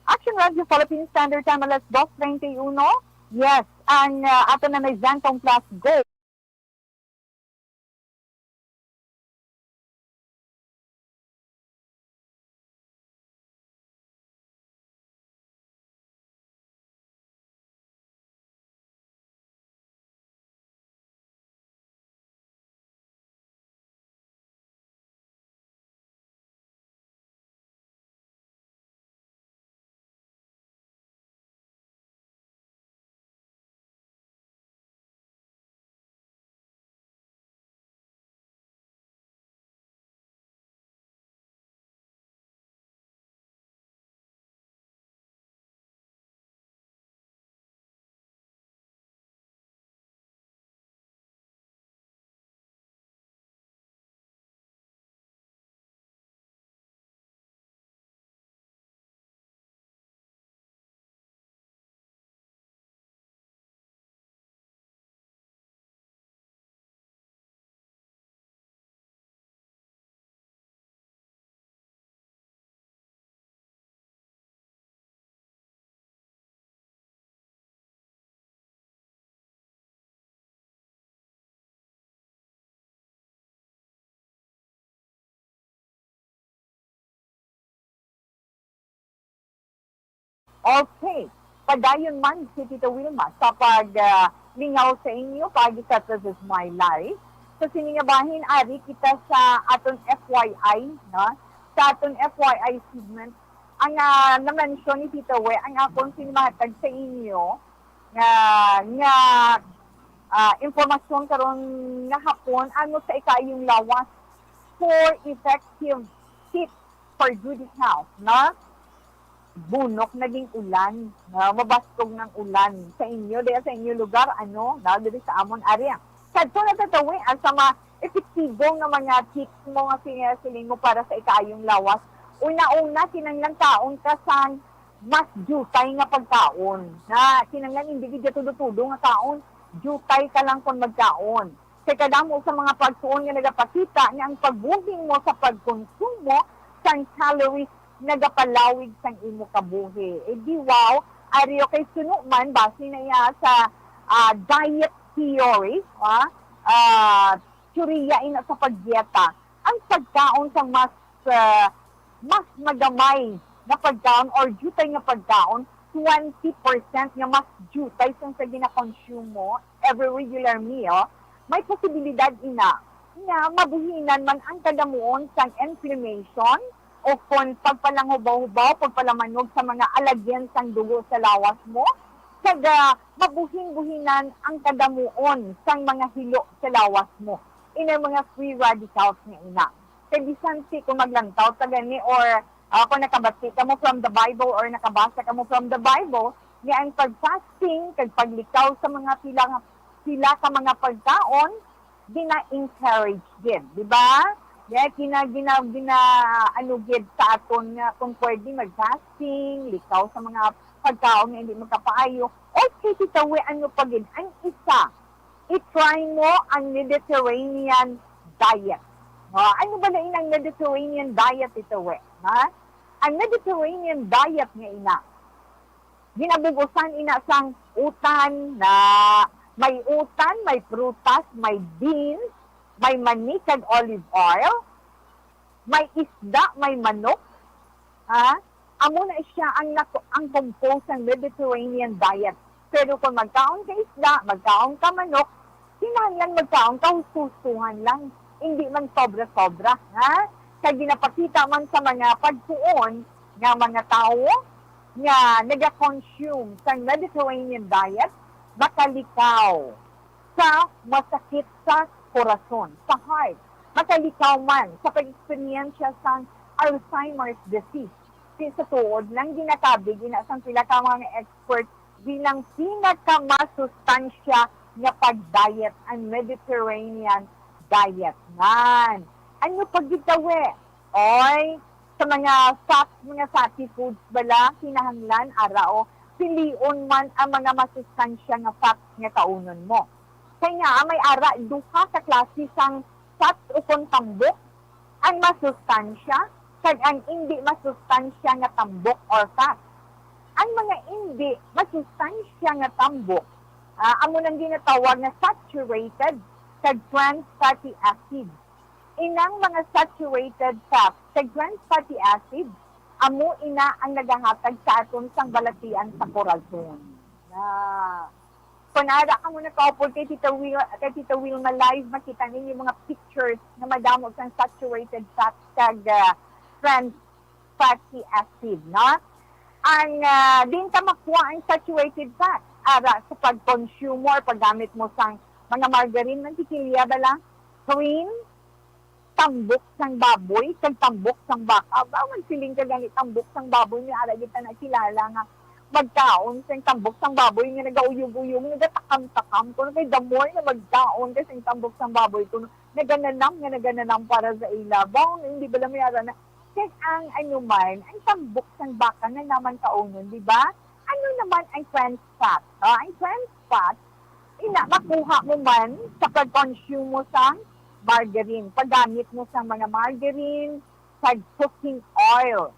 Action Radio Philippine Standard Time, alas 2:21. Yes, ang ato na may Zantong Plus Go. Okay. Padayon man si Tito Wilma sa paglingaw sa inyo, sa This Is My Life. So siningabahin, ari kita sa aton FYI, no? Sa aton FYI segment, ang na-mention ni Tito We, ang akong sinimatag sa inyo, nga informasyon karon nga hapon, ano sa ikayong lawas for effective tips for good health, no? Bunok naging ulan, mabastog ng ulan sa inyo, dahil sa inyo lugar, dahil sa amon area. Kadto na tatawin, ang sama epektibo ng mga tips mo nga sinasiling mo para sa ikayong lawas. Una-una, kinanglan taon ka sa mas jutay nga pagkaon. Na kinanglan hindi ka tudo-tudo nga taon, jutay ka lang kung magkaon. Kaya kadamo sa mga pagsuon nga nagapakita nga ang pagbuhing mo sa pagkonsumo sa calories nagapalawig sang imo kabuhi. Di wow, ariyo kay suno man base na iya sa diet theory, teorya ina sa pagdieta. Ang pagkaon sa mas magamay na pagkaon or jutay nga pagkaon, 20% nga mas jutay sa gina-consume mo every regular meal, may posibilidad ina nga mabuhinan man ang kadamuon sa inflammation o kung pagpalangubaw-hubaw, pagpalamanog sa mga alagyan sang dugo sa lawas mo, kaga mabuhin-buhinan ang kadamuon sang mga hilo sa lawas mo. Ina mga free radicals nga ina. Kaya bisan si kung maglantaw tagani or Kung nakabati ka mo from the Bible or nakabasa ka mo from the Bible, nga ang pag-fasting, kag paglikaw sa mga pila ka mga pagkaon, gina-encourage din, di ba? Yeah, anugid sa aton nga kung pwede mag-fasting, likaw sa mga pagkaon nga hindi magkapaayo. Okay, titawi, ano pagin? Ang isa, i-try mo ang Mediterranean diet. Ano ba na inang Mediterranean diet titawi? Ang Mediterranean diet nga ina, ginabugusan ina sang utan na may utan, may prutas, may beans, may mani kag olive oil, may isda, may manok. Amo na siya ang compose ng Mediterranean diet. Pero kung magkaon ka isda, magkaon ka manok, kinahanglan magkaon ka hususuhan lang. Hindi man sobra-sobra. Kaya ginapakita man sa mga pagtuon nga mga tao nga nag-consume sa Mediterranean diet, makalikaw sa masakit sa korason, sa heart. Makalikaw man sa pag-experiensya sa Alzheimer's disease. Sa tuod lang ginakabi, ginasang pila ka mga expert bilang pinakamasustansya nga pag-diet ang Mediterranean diet. Ano pag-gitawi? Oy, sa mga fatty foods bala, kinahanglan, arao, pilion man ang mga masustansya nga fat nga kaunon mo. Kaya nga, may ara, duha ka klase sang fat o tambok, ang masustansya, kag ang hindi masustansya nga tambok or fat. Ang mga hindi masustansya nga tambok, amo nang ginatawag na saturated kag trans fatty acids. Inang mga saturated fats kag trans fatty acids, amo ina ang nagahatag sa aton sang balatian sa korason. Kunara ka muna ka-upload kay Tita Wilma live, makita ninyo mga pictures na madamo sang saturated fats kag trans fatty acid, no? Ang din ka makuha ang saturated fat ara sa pag-consume or paggamit mo sang mga margarine, mantikilya bala, cream, tambok sang baboy, kag tambok sang baka. Bawang siling ka ganit tambok sang baboy niya, ara kita na kilala nga magkaon sang tambok sang baboy nga nagauyog-uyog, nagatakam-takam, kung kay damoy na magkaon kasi tambok sang baboy, kung nagananam para sa ilabaw, hindi ba lang mayara na, kaya ang man, ang tambok sang baka na naman kaunon, di ba? Ano naman ang trans fat? Ang trans fat, makuha mo man sa pag-consume mo sang margarine. Paggamit mo sa mga margarine, sa cooking oil.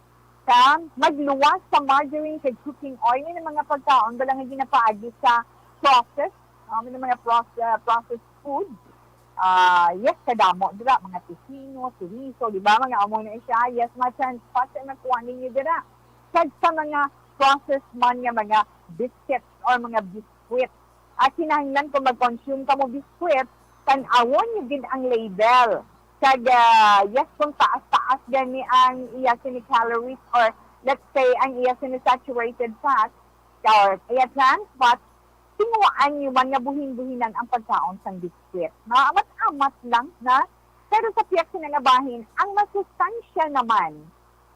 Magluwas sa margarine sa cooking oil. May mga pagkaon, balang hindi napaagi sa process, may mga processed food. Yes, kadamo, diba? Mga tocino, chorizo, diba? Mga amo na siya. Yes, mga trans fat ay nakuha ninyo, diba? Kag sa mga processed man nga mga biscuits or mga biscuit. At kinahanglan kung mag-consume ka mo biscuit, tanawon nyo din ang label. Kag, yes, kung taas-taas gani ang iya sini calories or let's say ang iya sini saturated fat or iya trans fat, tinuwaan nyo man nga buhin-buhinan ang pagkaon sang biscuit. Amat-amat lang, na? Pero sa piyak sinangabahin, ang masustansya naman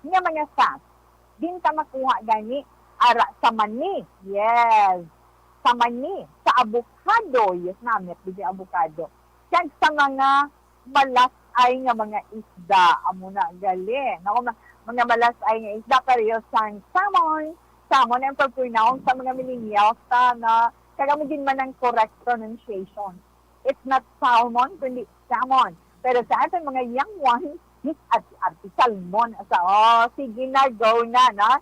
nga mga fat, din ka makuha gani ara sa mani. Yes. Sa mani, sa avocado, yes namit, bigay avocado. Kag sa mga malasay nga mga isda, amo na gali. Mga malasay nga isda, pero sang salmon ang pagpunaw sa mga millennials na kagamo din man ang correct pronunciation. It's not salmon, kundi salmon. Pero sa atin mga young ones, at salmon. Sige na, go na, no?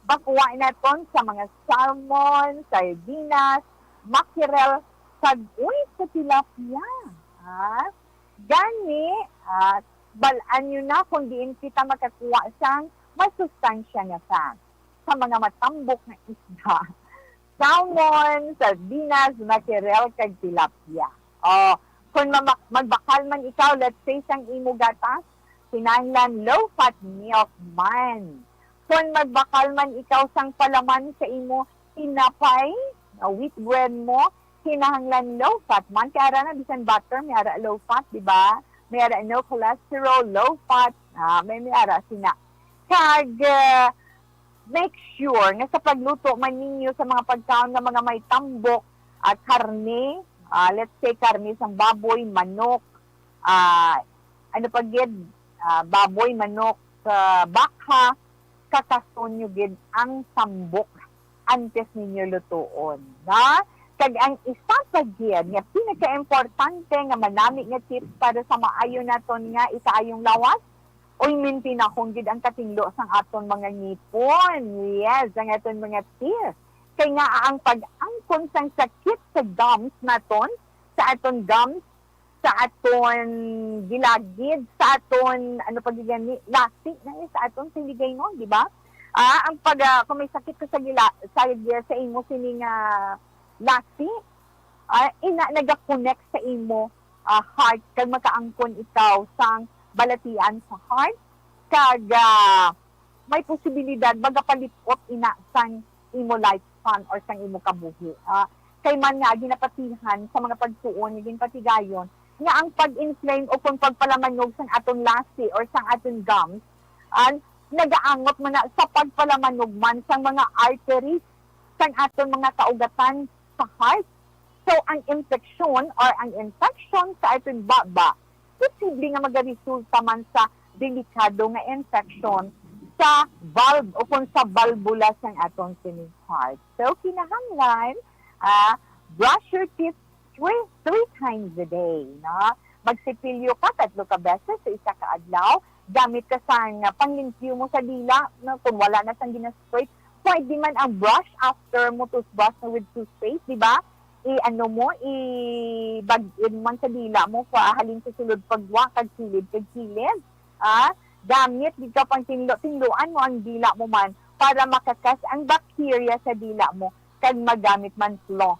Bakuha natin sa mga salmon, sardinas, mackerel, sa tilapia. Gani, balaan nyo na kung diin kita makakuha sang masustansya nga sa mga matambok na isda. Salmon, sardinas, mackerel, kag tilapia. Kung magbakal man ikaw, let's say sang imo gatas, kinahanglan low-fat milk man. Kung magbakal man ikaw sang palaman sa imo tinapay, wheat bread mo, kinahanglan low-fat man. Kaya na bisan butter, may ara low-fat, di ba? May ara no cholesterol, low-fat, may ara sina. kag make sure nga sa pagluto man ninyo sa mga pagkaon nga mga may tambok at karne, let's say karne sa baboy, manok, ano pa gid, baboy, manok, baka, kakason nyo gid ang tambok antes ninyo lutuon. Na? Kag ang isa pa gid nga pinaka-importante nga manami nga tips para sa maayo naton nga isaayong lawas, oy mintinahon gid ang katinglo sang aton mga ngipon. Yes, ang aton mga teeth. Kay nga ang pag-angkon sang sakit sa gums naton, sa aton gums, sa aton gilagid, sa aton ano pag gani, lasik na sa aton siligay no, di ba? Ang pag kung may sakit ka sa sa imo sining lasik, nagakonect sa imo heart kag makaangkon ikaw sang balatian sa heart kag may posibilidad magapalipot ina sang imo lifespan or sang imo kabuhi. Kay man nga ginapatihan sa mga pagtuon nga ginpatigayon nga ang pag-inflame o kung pagpalamanog sang aton lasi or sang aton gums nagaangot man na sa pagpalamanog man sang mga arteries sang aton mga kaugatan sa heart. So ang infection or ang infection sa aton baba posible nga magaresulta man sa delikado nga infection sa valve o kung sa valvula sang aton sining heart. So kinahanglan brush your teeth three times a day. No? Magsipilyo ka 3 ka beses sa isa ka adlaw. Gamit ka sang panglimpyo mo sa dila. No? Kung wala na sang ginaspray, pwede man ang brush after mo toothbrush na with toothpaste, di ba? I-bagin man sa dila mo halin sa sulod pagwa kag kilid. Gamit di ka pang tingluan mo ang dila mo man para makakas ang bacteria sa dila mo kag magamit man floss.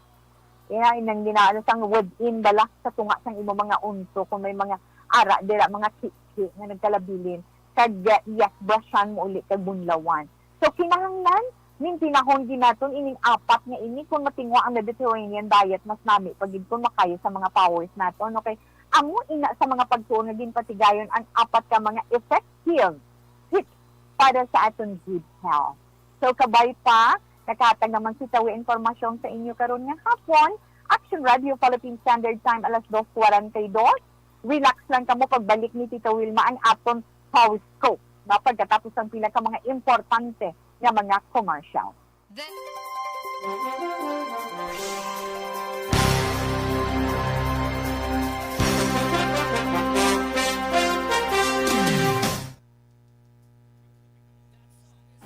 Inang ginaano sang within balak sa tunga sang imo mga unso kung may mga ara dira mga kiki nga nagkalabilin kag yes brushan mo uli kag bunlawan. So kinahanglan mintinahon ginaton ining apat nga ini kung matingwa ang Mediterranean diet mas nami pagid kung makayo sa mga powers naton. Okay, amo ina sa mga pagtuon nga ginpatigayon ang apat ka mga effective tips para sa aton good health. So kabay pa nakatag naman si tawi informasyon sa inyo karon nga hapon. Action Radio Philippine Standard Time alas 2:42. Relax lang kamo pagbalik ni Tita Wilma ang aton horoscope. Pagkatapos ang pila ka mga importante nga mga commercial.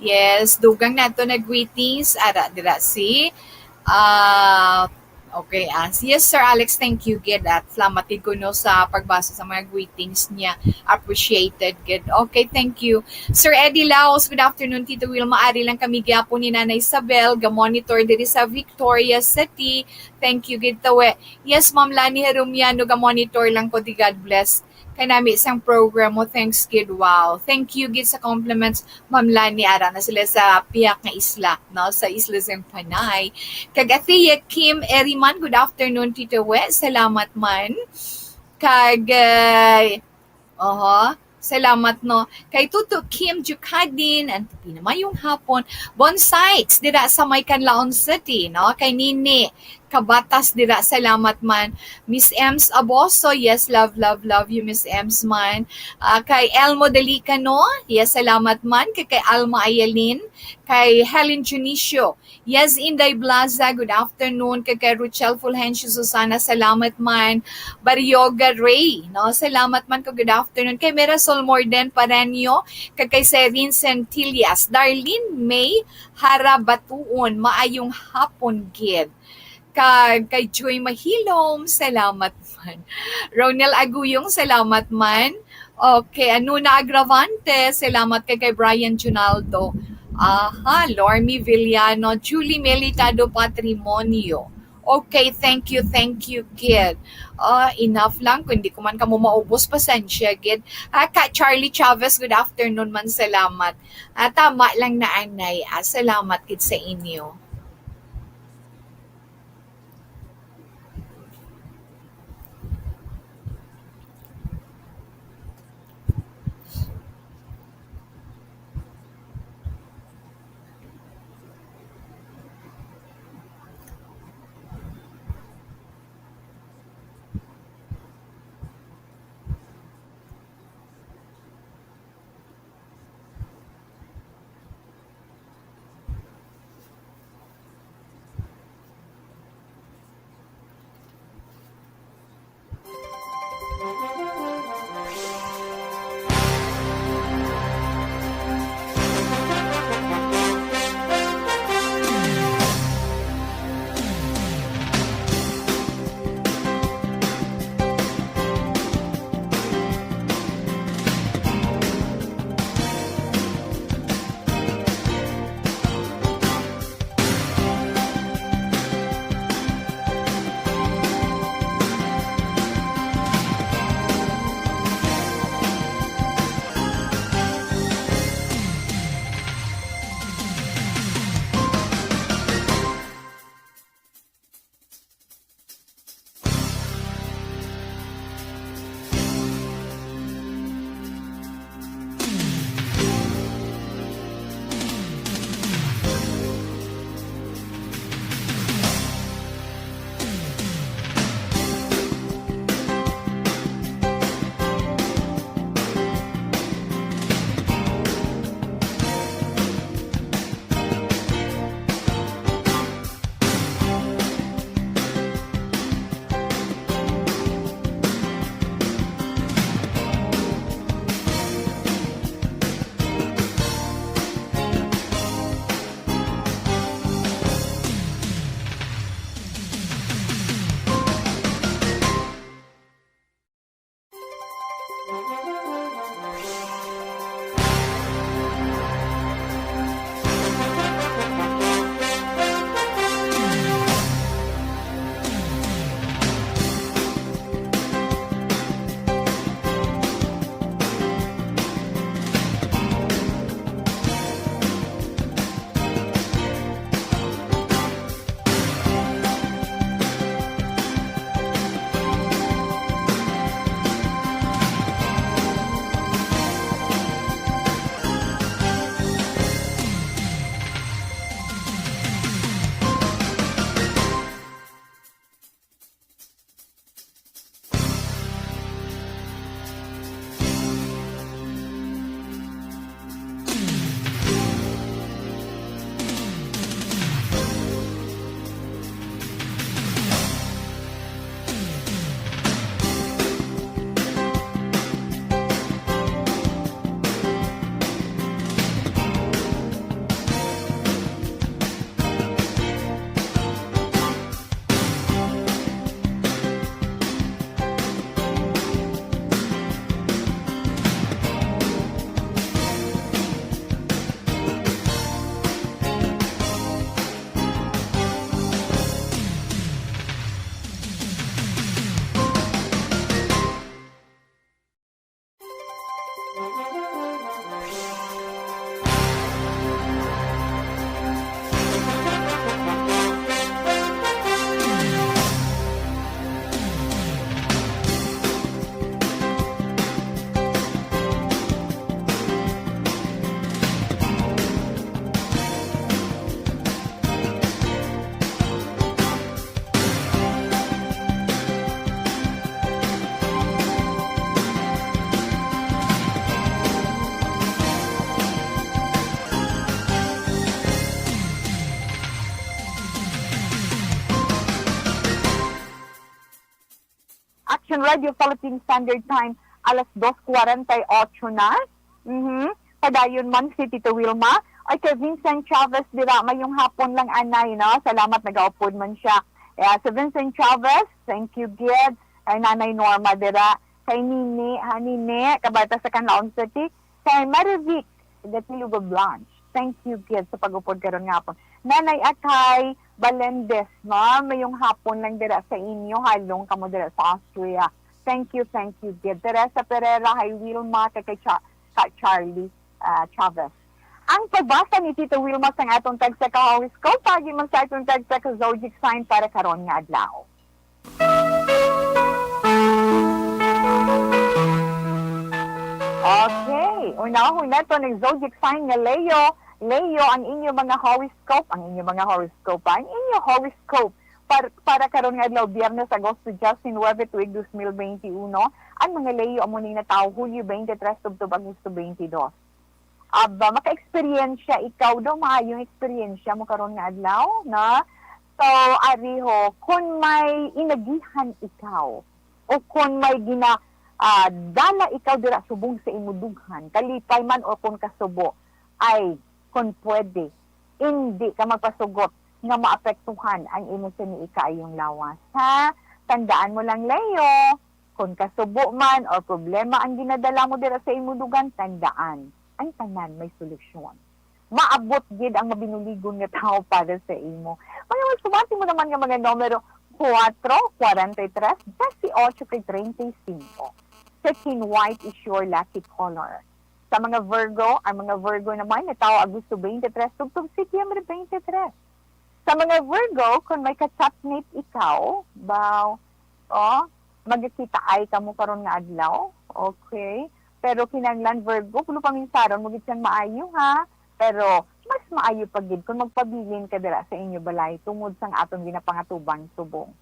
Yes, dugang nato na greetings ara dira si okay, yes Sir Alex, thank you gid at salamat ko no sa pagbasa sa mga greetings niya. Appreciated gid. Okay, thank you. Sir Eddie Laos, good afternoon Tito Will. Maari lang kami gyapon ni Nanay Isabel ga monitor diri sa Victoria City. Thank you gid tawe. Yes, Ma'am Lani Herumiano ga monitor lang ko di God bless. Kay nami isang program mo, thanks gid. Wow. Thank you gid sa compliments, Ma'am Lani, ara na sila sa piyak nga isla, no? Sa Isla Zempanay. Kag Athea Kim Eriman, good afternoon, Tito We. Salamat man. Kag, salamat no. Kay Tuto Kim Jukadin, and pinamayong hapon, Bonsites, dira sa May Canlaon City, no? Kay Nini, Kabatas dira, salamat man. Miss Ems Aboso, yes, love you Miss Ems man. Kay Elmo Delicano, yes, salamat man. Kay Alma Ayalin, kay Helen Junicio, yes, Inday Blaza, good afternoon. Kay Ruchel Fulgencio Susana, salamat man. Baryoga Ray, no, salamat man ko, good afternoon. Kay Mirasol Morden Paranyo, kay Serin Centillas, Darlene May Harabatuon, maayong hapon gid. Kay Joy Mahilom, salamat man. Ronel Aguyong, salamat man. Okay, Anuna Agravante, salamat kay Brian Junaldo. Lormi Villano, Julie Melitado Patrimonio. Okay, thank you, kid. Enough lang, kung hindi ko man kamo maubos, pasensya, kid. Ka Charlie Chavez, good afternoon man, salamat. Tama lang na anay, salamat, kid, sa inyo. Action Radio Philippine Standard Time, alas 2:48 na. Padayon man si Tito Wilma. Ay kay Vincent Chavez dira, mayong hapon lang anay, no? Salamat, nagaupod man siya. Si Vincent Chavez, thank you, Gid. Kay Nanay Norma dira. Kay Nini, kabata sa Kanlaon City. Kay Marivic, Gatilugo Blanche. Thank you, Gid, sa pag-upod karon nga hapon. Nanay Akay Balendes, no? Mayong hapon lang dira sa inyo. Halong kamo dira sa Austria. Thank you, Gid. Teresa Pereira, kay Wilma, kay Charlie Chavez. Ang pagbasa ni Tito Wilma sa atong tagsa ka horoscope, pagi man sa atong tagsa ka zodiac sign para karon nga adlaw. Okay, una-una to ng zodiac sign nga Leo. Leo, ang inyong mga horoscope, ang inyong horoscope para karon nga adlaw, Biyernes, Agosto 19, tuig 2021, ang mga Leo amo ning natawo Hulyo 23 tubtob Agosto 22. Maka-experiensya ikaw do, maayong experiensya mo karon nga adlaw, na? So, ariho, kung may inagihan ikaw, o kung may dala ikaw dira subong sa imudughan, kalipay man o kung kasubo, ay, kung pwede, hindi ka magpasugot nga maapektuhan ang imo ni ikaayong lawas. Ha? Tandaan mo lang, Leo, kung kasubo man o problema ang ginadala mo dira sa imudugan, tandaan, ang tanan may solusyon. Maabot gid ang mabinuligon nga tao para sa imo. Mga sumati mo naman nga mga numero 4, 43, 18, 35. Second white is your lucky color. Sa mga Virgo, ang mga Virgo naman na tao Agosto 23, tugtog Setyembre 23. Sa mga Virgo, kung may ka-chatmate ikaw, magkita ay kamo karon nga adlaw, okay? Pero kinanglan Virgo, kuno paminsaron mo gid siyang maayo ha. Pero mas maayo pag gid kung magpabilin ka dira sa inyo balay tungod sang atong ginapangatubang subong.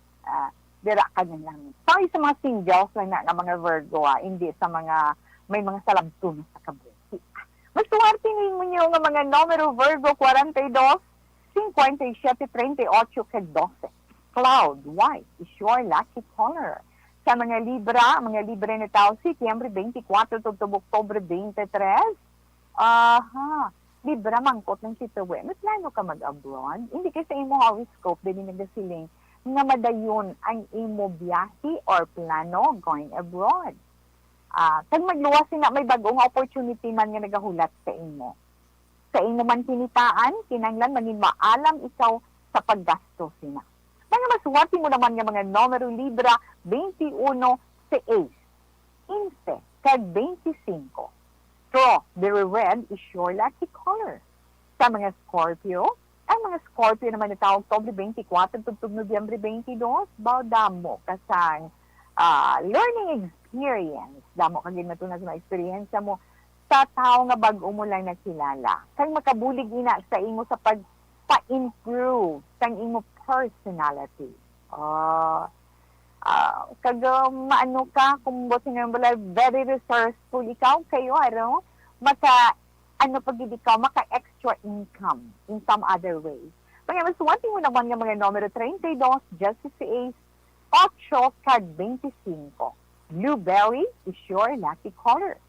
Dira ka lang. Sorry sa mga singles lang na mga Virgo, hindi sa mga may mga salabtun sa kabuhi. Mas suwerte ninyo nga mga numero Virgo 42, 57, 38, 12. Cloud white is your lucky color. Sa mga Libra na tao, Setyembre 24, tugtog Oktobre 23. Libra, mangkot ng sitawe. Mas lalo ka mag-abroad. Hindi kasi imo horoscope, din nagasiling nga madayon ang imo biyahe or plano going abroad. Kag magluwas na may bagong opportunity man nga nagahulat sa imo. Sa imo man kinitaan, kinanglan manin maalam ikaw sa paggasto sina. Mga maswerte mo naman nga mga numero Libra 21 sa Ace, 15, kag 25. Strawberry red is your lucky color. Sa mga Scorpio, ang mga Scorpio naman na tawag Oktobre 24 tugtog Nobyembre 22, damo kasang learning experience. Damo kagin matunan sa mga experience mo sa tao nga bag-o mo lang nakilala. Kag makabulig ina sa imo sa pagpa-improve sang imo personality. Kag maano ka, kung bote nga bala, very resourceful ikaw kayo, maka-extra income in some other ways. Kaya mas wanting mo naman nga mga numero 32, Justice Ace, 8, kag 25. Blueberry is your lucky color.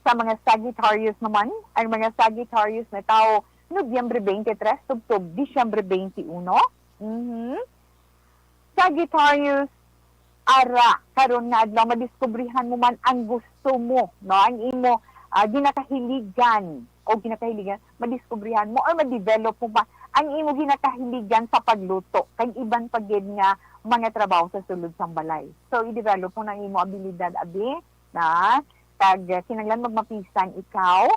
Sa mga Sagittarius naman, ang mga Sagittarius na tao, Nobyembre 23, tugtog Disyembre 21. Sagittarius, karon nga adlaw madiskubrihan mo man ang gusto mo, no? Ang imo ginakahiligan, madiskubrihan mo or ma-develop mo ba ang imo ginakahiligan sa pagluto kay iban pagid nga mga trabaho sa sulod sang balay. So i-develop mo ng imo abilidad na kag kinanglan magmapisan ikaw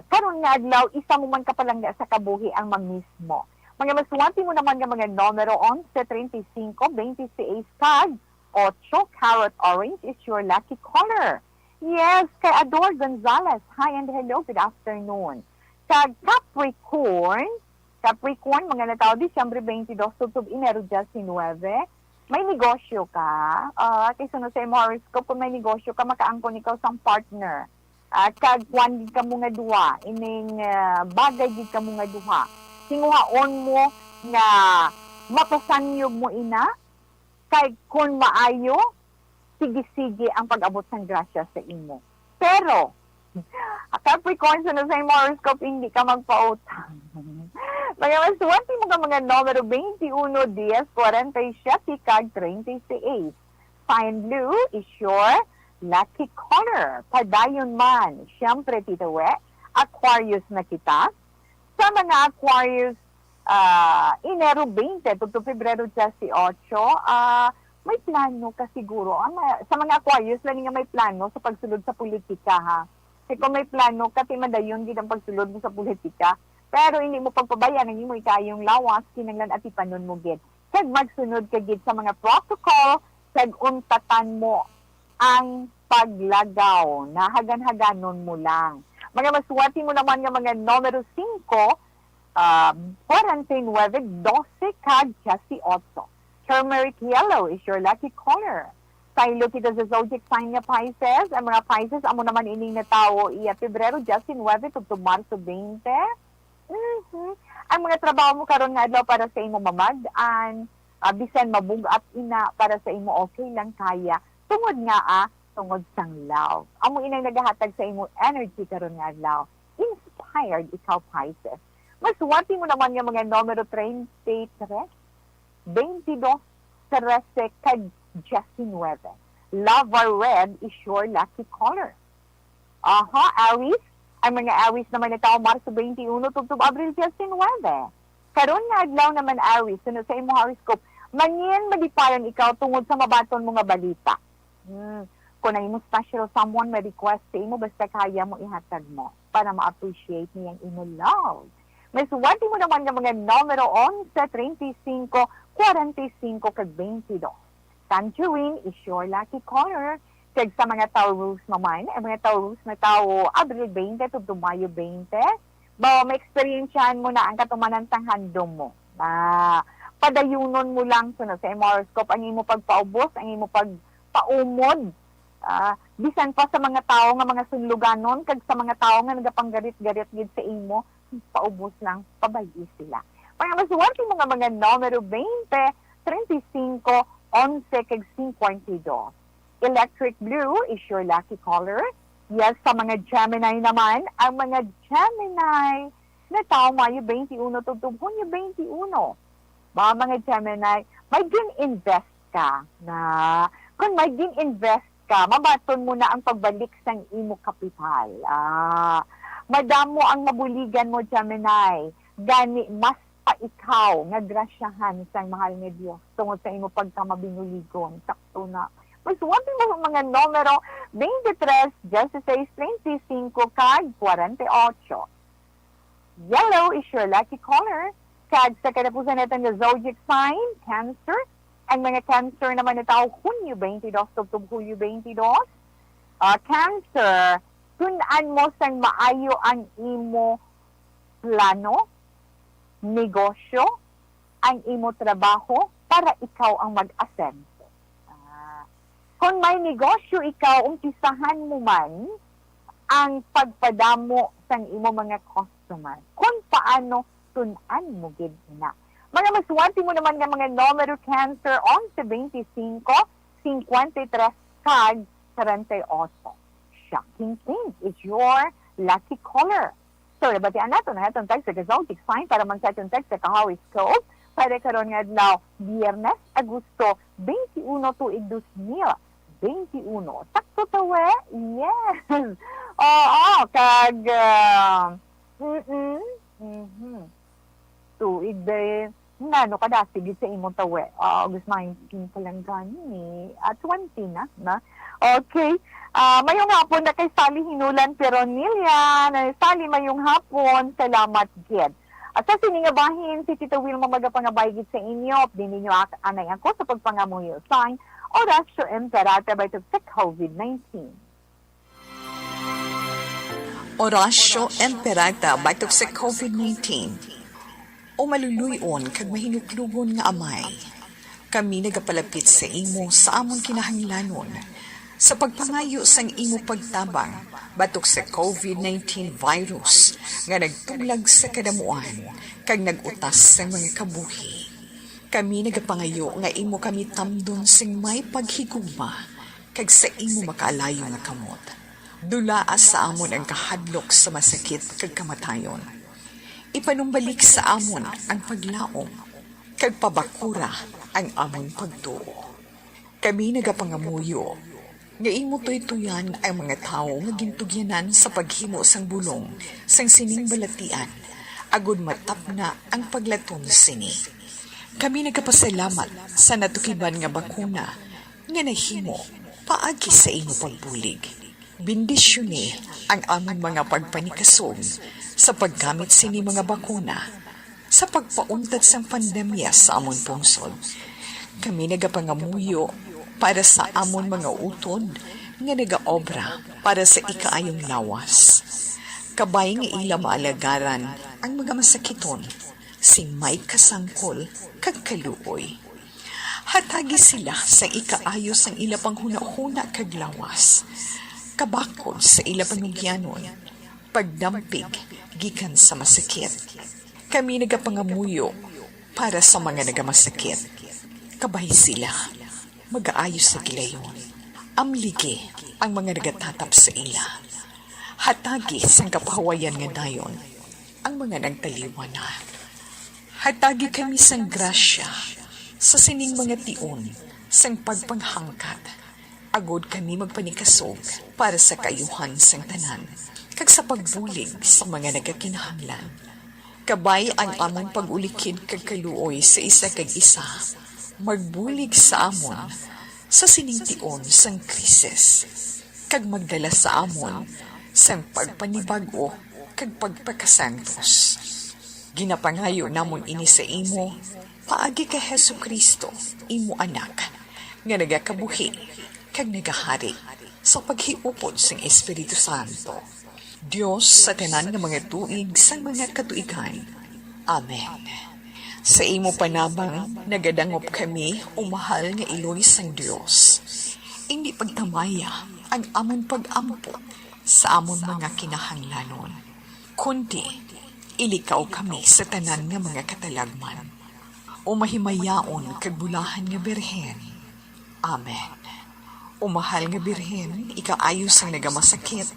karon nga adlaw isa mo man kapalangga sa kabuhi ang magmismo. Mga maswati mo naman nga mga numero 11, 35, 26, kag 8, carrot orange is your lucky color. Yes, kay Ador Gonzalez. Hi and hello, good afternoon. Kag Capricorn, mga natao, Disyembre 22, tugtog Enero 19, may negosyo ka. Kay sunod sa imo horoscope, kung may negosyo ka, makaangkon ikaw sang partner. Kag kwan gid ka mo nga duha, ining bagay gid ka mo nga duha. Singuhaon mo nga mapasanyog mo ina, kay kung maayo, sige-sige ang pag-abot ng grasya sa imo. Pero, Capricorn, sa sa imo horoscope, hindi ka magpautang. Mga maswerte mo ka mga numero 21, 10, 47, kag 36. Fine blue is your lucky color. Padayon man. Siyempre, Tita We, Aquarius na kita. Sa mga Aquarius, Enero 20 to Pebrero 18, may plano ka siguro. Sa mga Aquarius, lang nga may plano sa pagsulod sa politika, ha? Kasi kung may plano ka, timadayon din ang pagsulod mo sa politika. Pero hindi mo pagpabayan, hindi mo ikayong lawas, kinanglan at ipanon mo gid. Kag magsunod ka gid sa mga protocol, kag untatan mo ang paglagaw. Nahagan-haganon mo lang. Mga maswati mo naman nga mga numero 5, 49, 12, kag 18. Turmeric yellow is your lucky color. Tayo kita sa zodiac sign nga Pisces. Ang mga Pisces, amo naman ining na tao, iya Pebrero, 19, to Marso 20. Ang mga trabaho mo karon nga adlaw para sa imo mamag-an, bisan mabugat ina para sa imo okay lang kaya. Tungod nga tungod sang love. Amo inang nagahatag sa imo energy karon nga adlaw. Inspired ikaw Pisces. Maswati mo naman nga mga numero 33, 22, 13, kag 19. Lava red is your lucky color. Aries. Ang mga Aries naman na tao Marso 21, tugtog Abril 19. Karon nga adlaw naman Aries, sa imo horoscope, mangin madipayon ikaw tungod sa mabaton mo nga balita. Kung ang imo special someone may request sa imo, basta kaya mo ihatag mo para ma-appreciate niyang imo love. May suwati mo naman ng mga numero 11, 35, 45, kag 22. Tangerine is your lucky color. Kag sa mga Taurus naman, ang mga Taurus na tao, Abril 20 to Mayo 20, may experiencean mo na ang katumanan sang handom mo. Padayunon mo lang sa horoscope, ang imo pagpaubos, ang imo pagpaumod. Bisan pa sa mga tao nga mga sunluganon, kag sa mga tao nga nagapanggarit-garit gid sa imo, paubos lang, pabayi sila. Mga masuwerte mo nga mga numero 20, 35, 11, kag 52. Electric blue is your lucky color. Yes, sa mga Gemini naman, ang mga Gemini na tao Mayo 21 to Hunyo 21. Mga Gemini, may gin-invest ka na kung may gin-invest ka, mabaton mo na ang pagbalik sang imo kapital. Madamo ang mabuligan mo, Gemini. Gani, mas pa ikaw nga grasyahan sang mahal nga Diyos tungod sa imo pagkamabinuligon. Sakto na. Maswerte mo mga numero 23, 16, 35, kag 48. Yellow is your lucky color. Kag sa katapusan natin ng zodiac sign, Cancer. Ang mga Cancer naman na tao, Hunyo 22, to Hulyo 22. Cancer, tunaan mo sang maayo ang imo plano, negosyo, ang imo trabaho para ikaw ang mag-ascend. Kung may negosyo ikaw, umpisahan mo man ang pagpadamo sang imo mga customer. Kung paano, tunan mo gid na. Mga maswerte mo naman nga mga numero Cancer, 11, 25, 53, kag 38. Shocking pink is your lucky color. So, nabatian nato na itong text sa zodiac sign para man sa itong text sa kahoroscope. Para karon nga adlaw, Biyernes, Agosto, 21 tuig 2021. Sakto to we? Yes. Oo, kag tuig day no kada sige sa imong tawe. August 19 pa lang gani at 20 na. Okay. Mayong hapon na kay Sally Hinulan Peronilia. Sally, mayong hapon. Salamat gid. At sa siningabahin, si Tita Wilma magapangabaygit sa inyo. Dinin nyo anay ako sa pagpangamuyo sign oras sa Emperata by sa COVID-19. Orasyo Emperata batok sa COVID-19. O maluluyon kag mahinuklugon nga amay. Kami nagapalapit sa imo sa among kinahanglanon sa pagpangayo sang imo pagtabang batok sa COVID-19 virus nga nagtuglag sa kadamuan kag nagutas sa mga kabuhi. Kami nagapangayo nga imo kami tamdon sing may paghigugma kag sa imo makaalayo nga kamot. Dulaa sa amon ang kahadlok sa masakit kag kamatayon. Ipanumbalik sa amon ang paglaom, kag pabakura ang amon pagtuo. Kami nagapangamuyo, nga imo tuytuyan ang mga tao nga gintugyanan sa paghimo sang bulong, sang sining balatian, agud matapna ang paglatom sini. Kami nagapasalamat sa natukiban nga bakuna nga nahimo paagi sa imo pagbulig. Bendisyone ang among mga pagpanikasog sa paggamit sini mga bakuna sa pagpauntad sang pandemya sa amon pungsod. Kami nagapangamuyo para sa amon mga utod nga nagaobra para sa ikaayong lawas. Kabay nga ila maalagaran ang mga masakiton, sing may kasangkol kag kaluoy. Hatagi sila sa ikaayo sang ila panghuna-huna kag lawas. Kabakod sa ila panugyanon, pagdampig gikan sa masakit. Kami nagapangamuyo para sa mga nagamasakit. Kabay sila mag-aayos sa gilayon. Amligi ang mga nagatatap sa ila. Hatagi sang kapahawayan nga dayon ang mga nagtaliwa na. Hatagi kami sang grasya sa sining mga tion sang pagpanghangkat. Agod kami magpanikasog para sa kayuhan sang tanan kag sa pagbulig sa mga nagakinahanglan. Kabay ang among pag-ulikid kag kaluoy sa isa kag isa. Magbulig sa amon sa sining-tion sang krisis, kag magdala sa amon sang pagpanibago kag pagpakasantos. Ginapangayo namon ini sa imo, paagi kay Hesu Kristo, imo anak, nga nagakabuhi kag nagahari sa paghiupod sang Espiritu Santo. Dios sa tanan nga mga tuig sang mga katuigan. Amen. Sa imo panabang, nagadangop kami, umahal nga Iloy sang Dios. Hindi pagtamaya ang amon pag-ampo sa amon mga kinahanglanon. Kundi, ilikaw kami sa tanan nga mga katalagman. Umahimayaon kag bulahan nga birhen. Amen. Umahal nga birhen, ikaayo sang nagamasakit,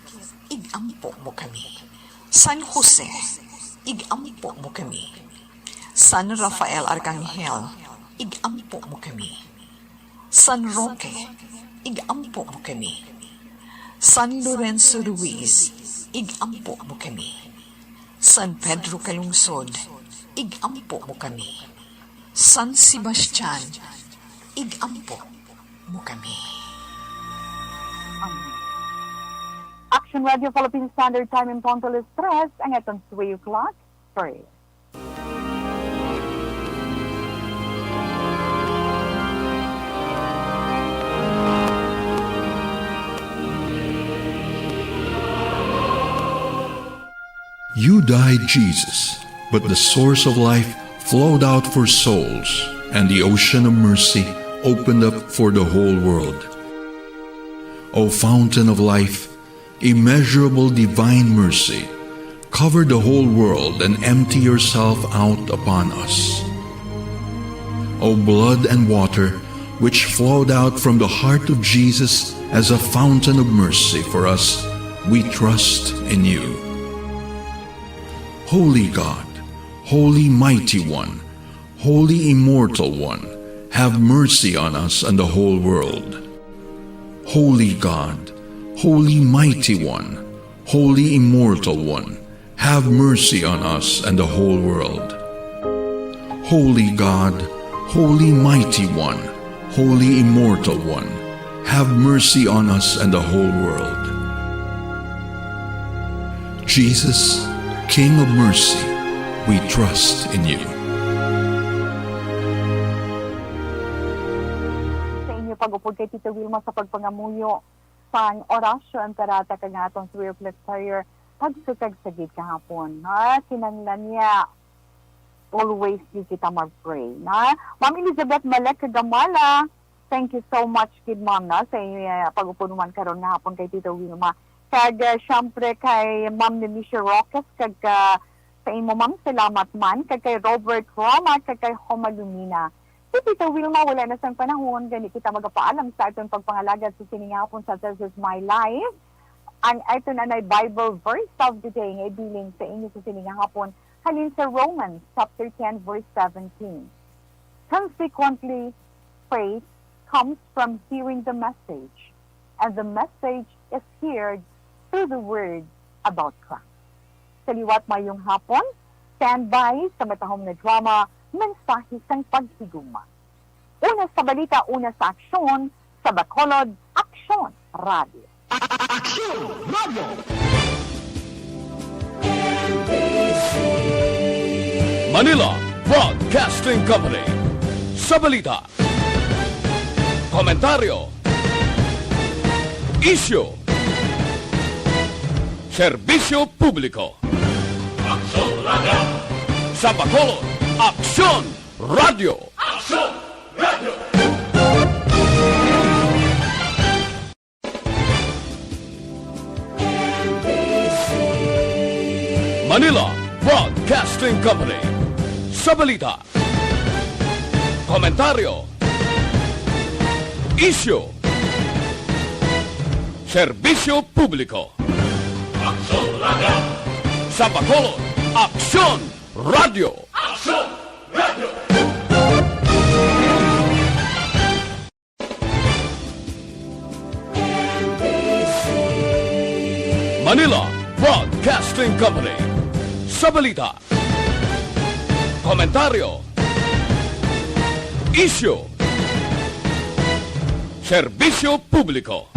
igampo mo kami. San Jose, igampo mo kami. San Rafael Arcangel, igampo mo kami. San Roque, igampo mo kami. San Lorenzo Ruiz, igampo mo kami. San Pedro Calungsod, igampo mo kami. San Sebastian, igampo mo kami. Action Radio Philippine Standard Time in Pontoles 3, ang itong 3 o'clock. Sorry. You died, Jesus, but the source of life flowed out for souls, and the ocean of mercy opened up for the whole world. O fountain of life, immeasurable divine mercy, cover the whole world and empty yourself out upon us. O blood and water, which flowed out from the heart of Jesus as a fountain of mercy for us, we trust in you. Holy God, Holy Mighty One, Holy Immortal One, have mercy on us and the whole world. Holy God, Holy Mighty One, Holy Immortal One, have mercy on us and the whole world. Holy God, Holy Mighty One, Holy Immortal One, have mercy on us and the whole world. Jesus, King of mercy, we trust in you. Sa inyo pag-upod kay Tito Wilma sa pagpangamuyo sa orasyon karata kag atong 3 o'clock prayer pagsukag sagid kahapon. Kinanglan niya always di kita mag-pray. Ma'am Elizabeth Malek Kagamala, thank you so much kid ma'am sa inyo pag-upod man karon nga hapon kay Tito Wilma. Kag syempre kay Ma'am Nemisha Roques kag sa imo ma'am salamat man kag kay Robert Roma kag kay Homa Lumina. Si Tita Wilma, wala na sang panahon, gani kita magpaalam sa atong pagpangalagad sa siningapon sa This Is My Life. Ang ito na Bible verse of the day nga ibiling sa inyo sa siningapon halin sa Romans chapter 10 verse 17. Consequently, faith comes from hearing the message, and the message is heard through the word about Christ. Sa liwat mayong hapon, stand by sa matahong na drama, mensahe sang paghigugma. Una sa balita, una sa aksyon, sa Bacolod, Aksyon Radio. Aksyon Radio! Manila Broadcasting Company. Sa balita, komentaryo, issue, serbisyo publiko. Aksyon Radio! Sa Bacolod, Aksyon Radio! Aksyon Radio! Manila Broadcasting Company. Sa balita, komentaryo, issue, serbisyo publiko. Aksyon Radio! Sa Bacolod, Aksyon Radio! Aksyon Radio! Manila Broadcasting Company. Sa balita, komentaryo, issue, serbisyo publiko.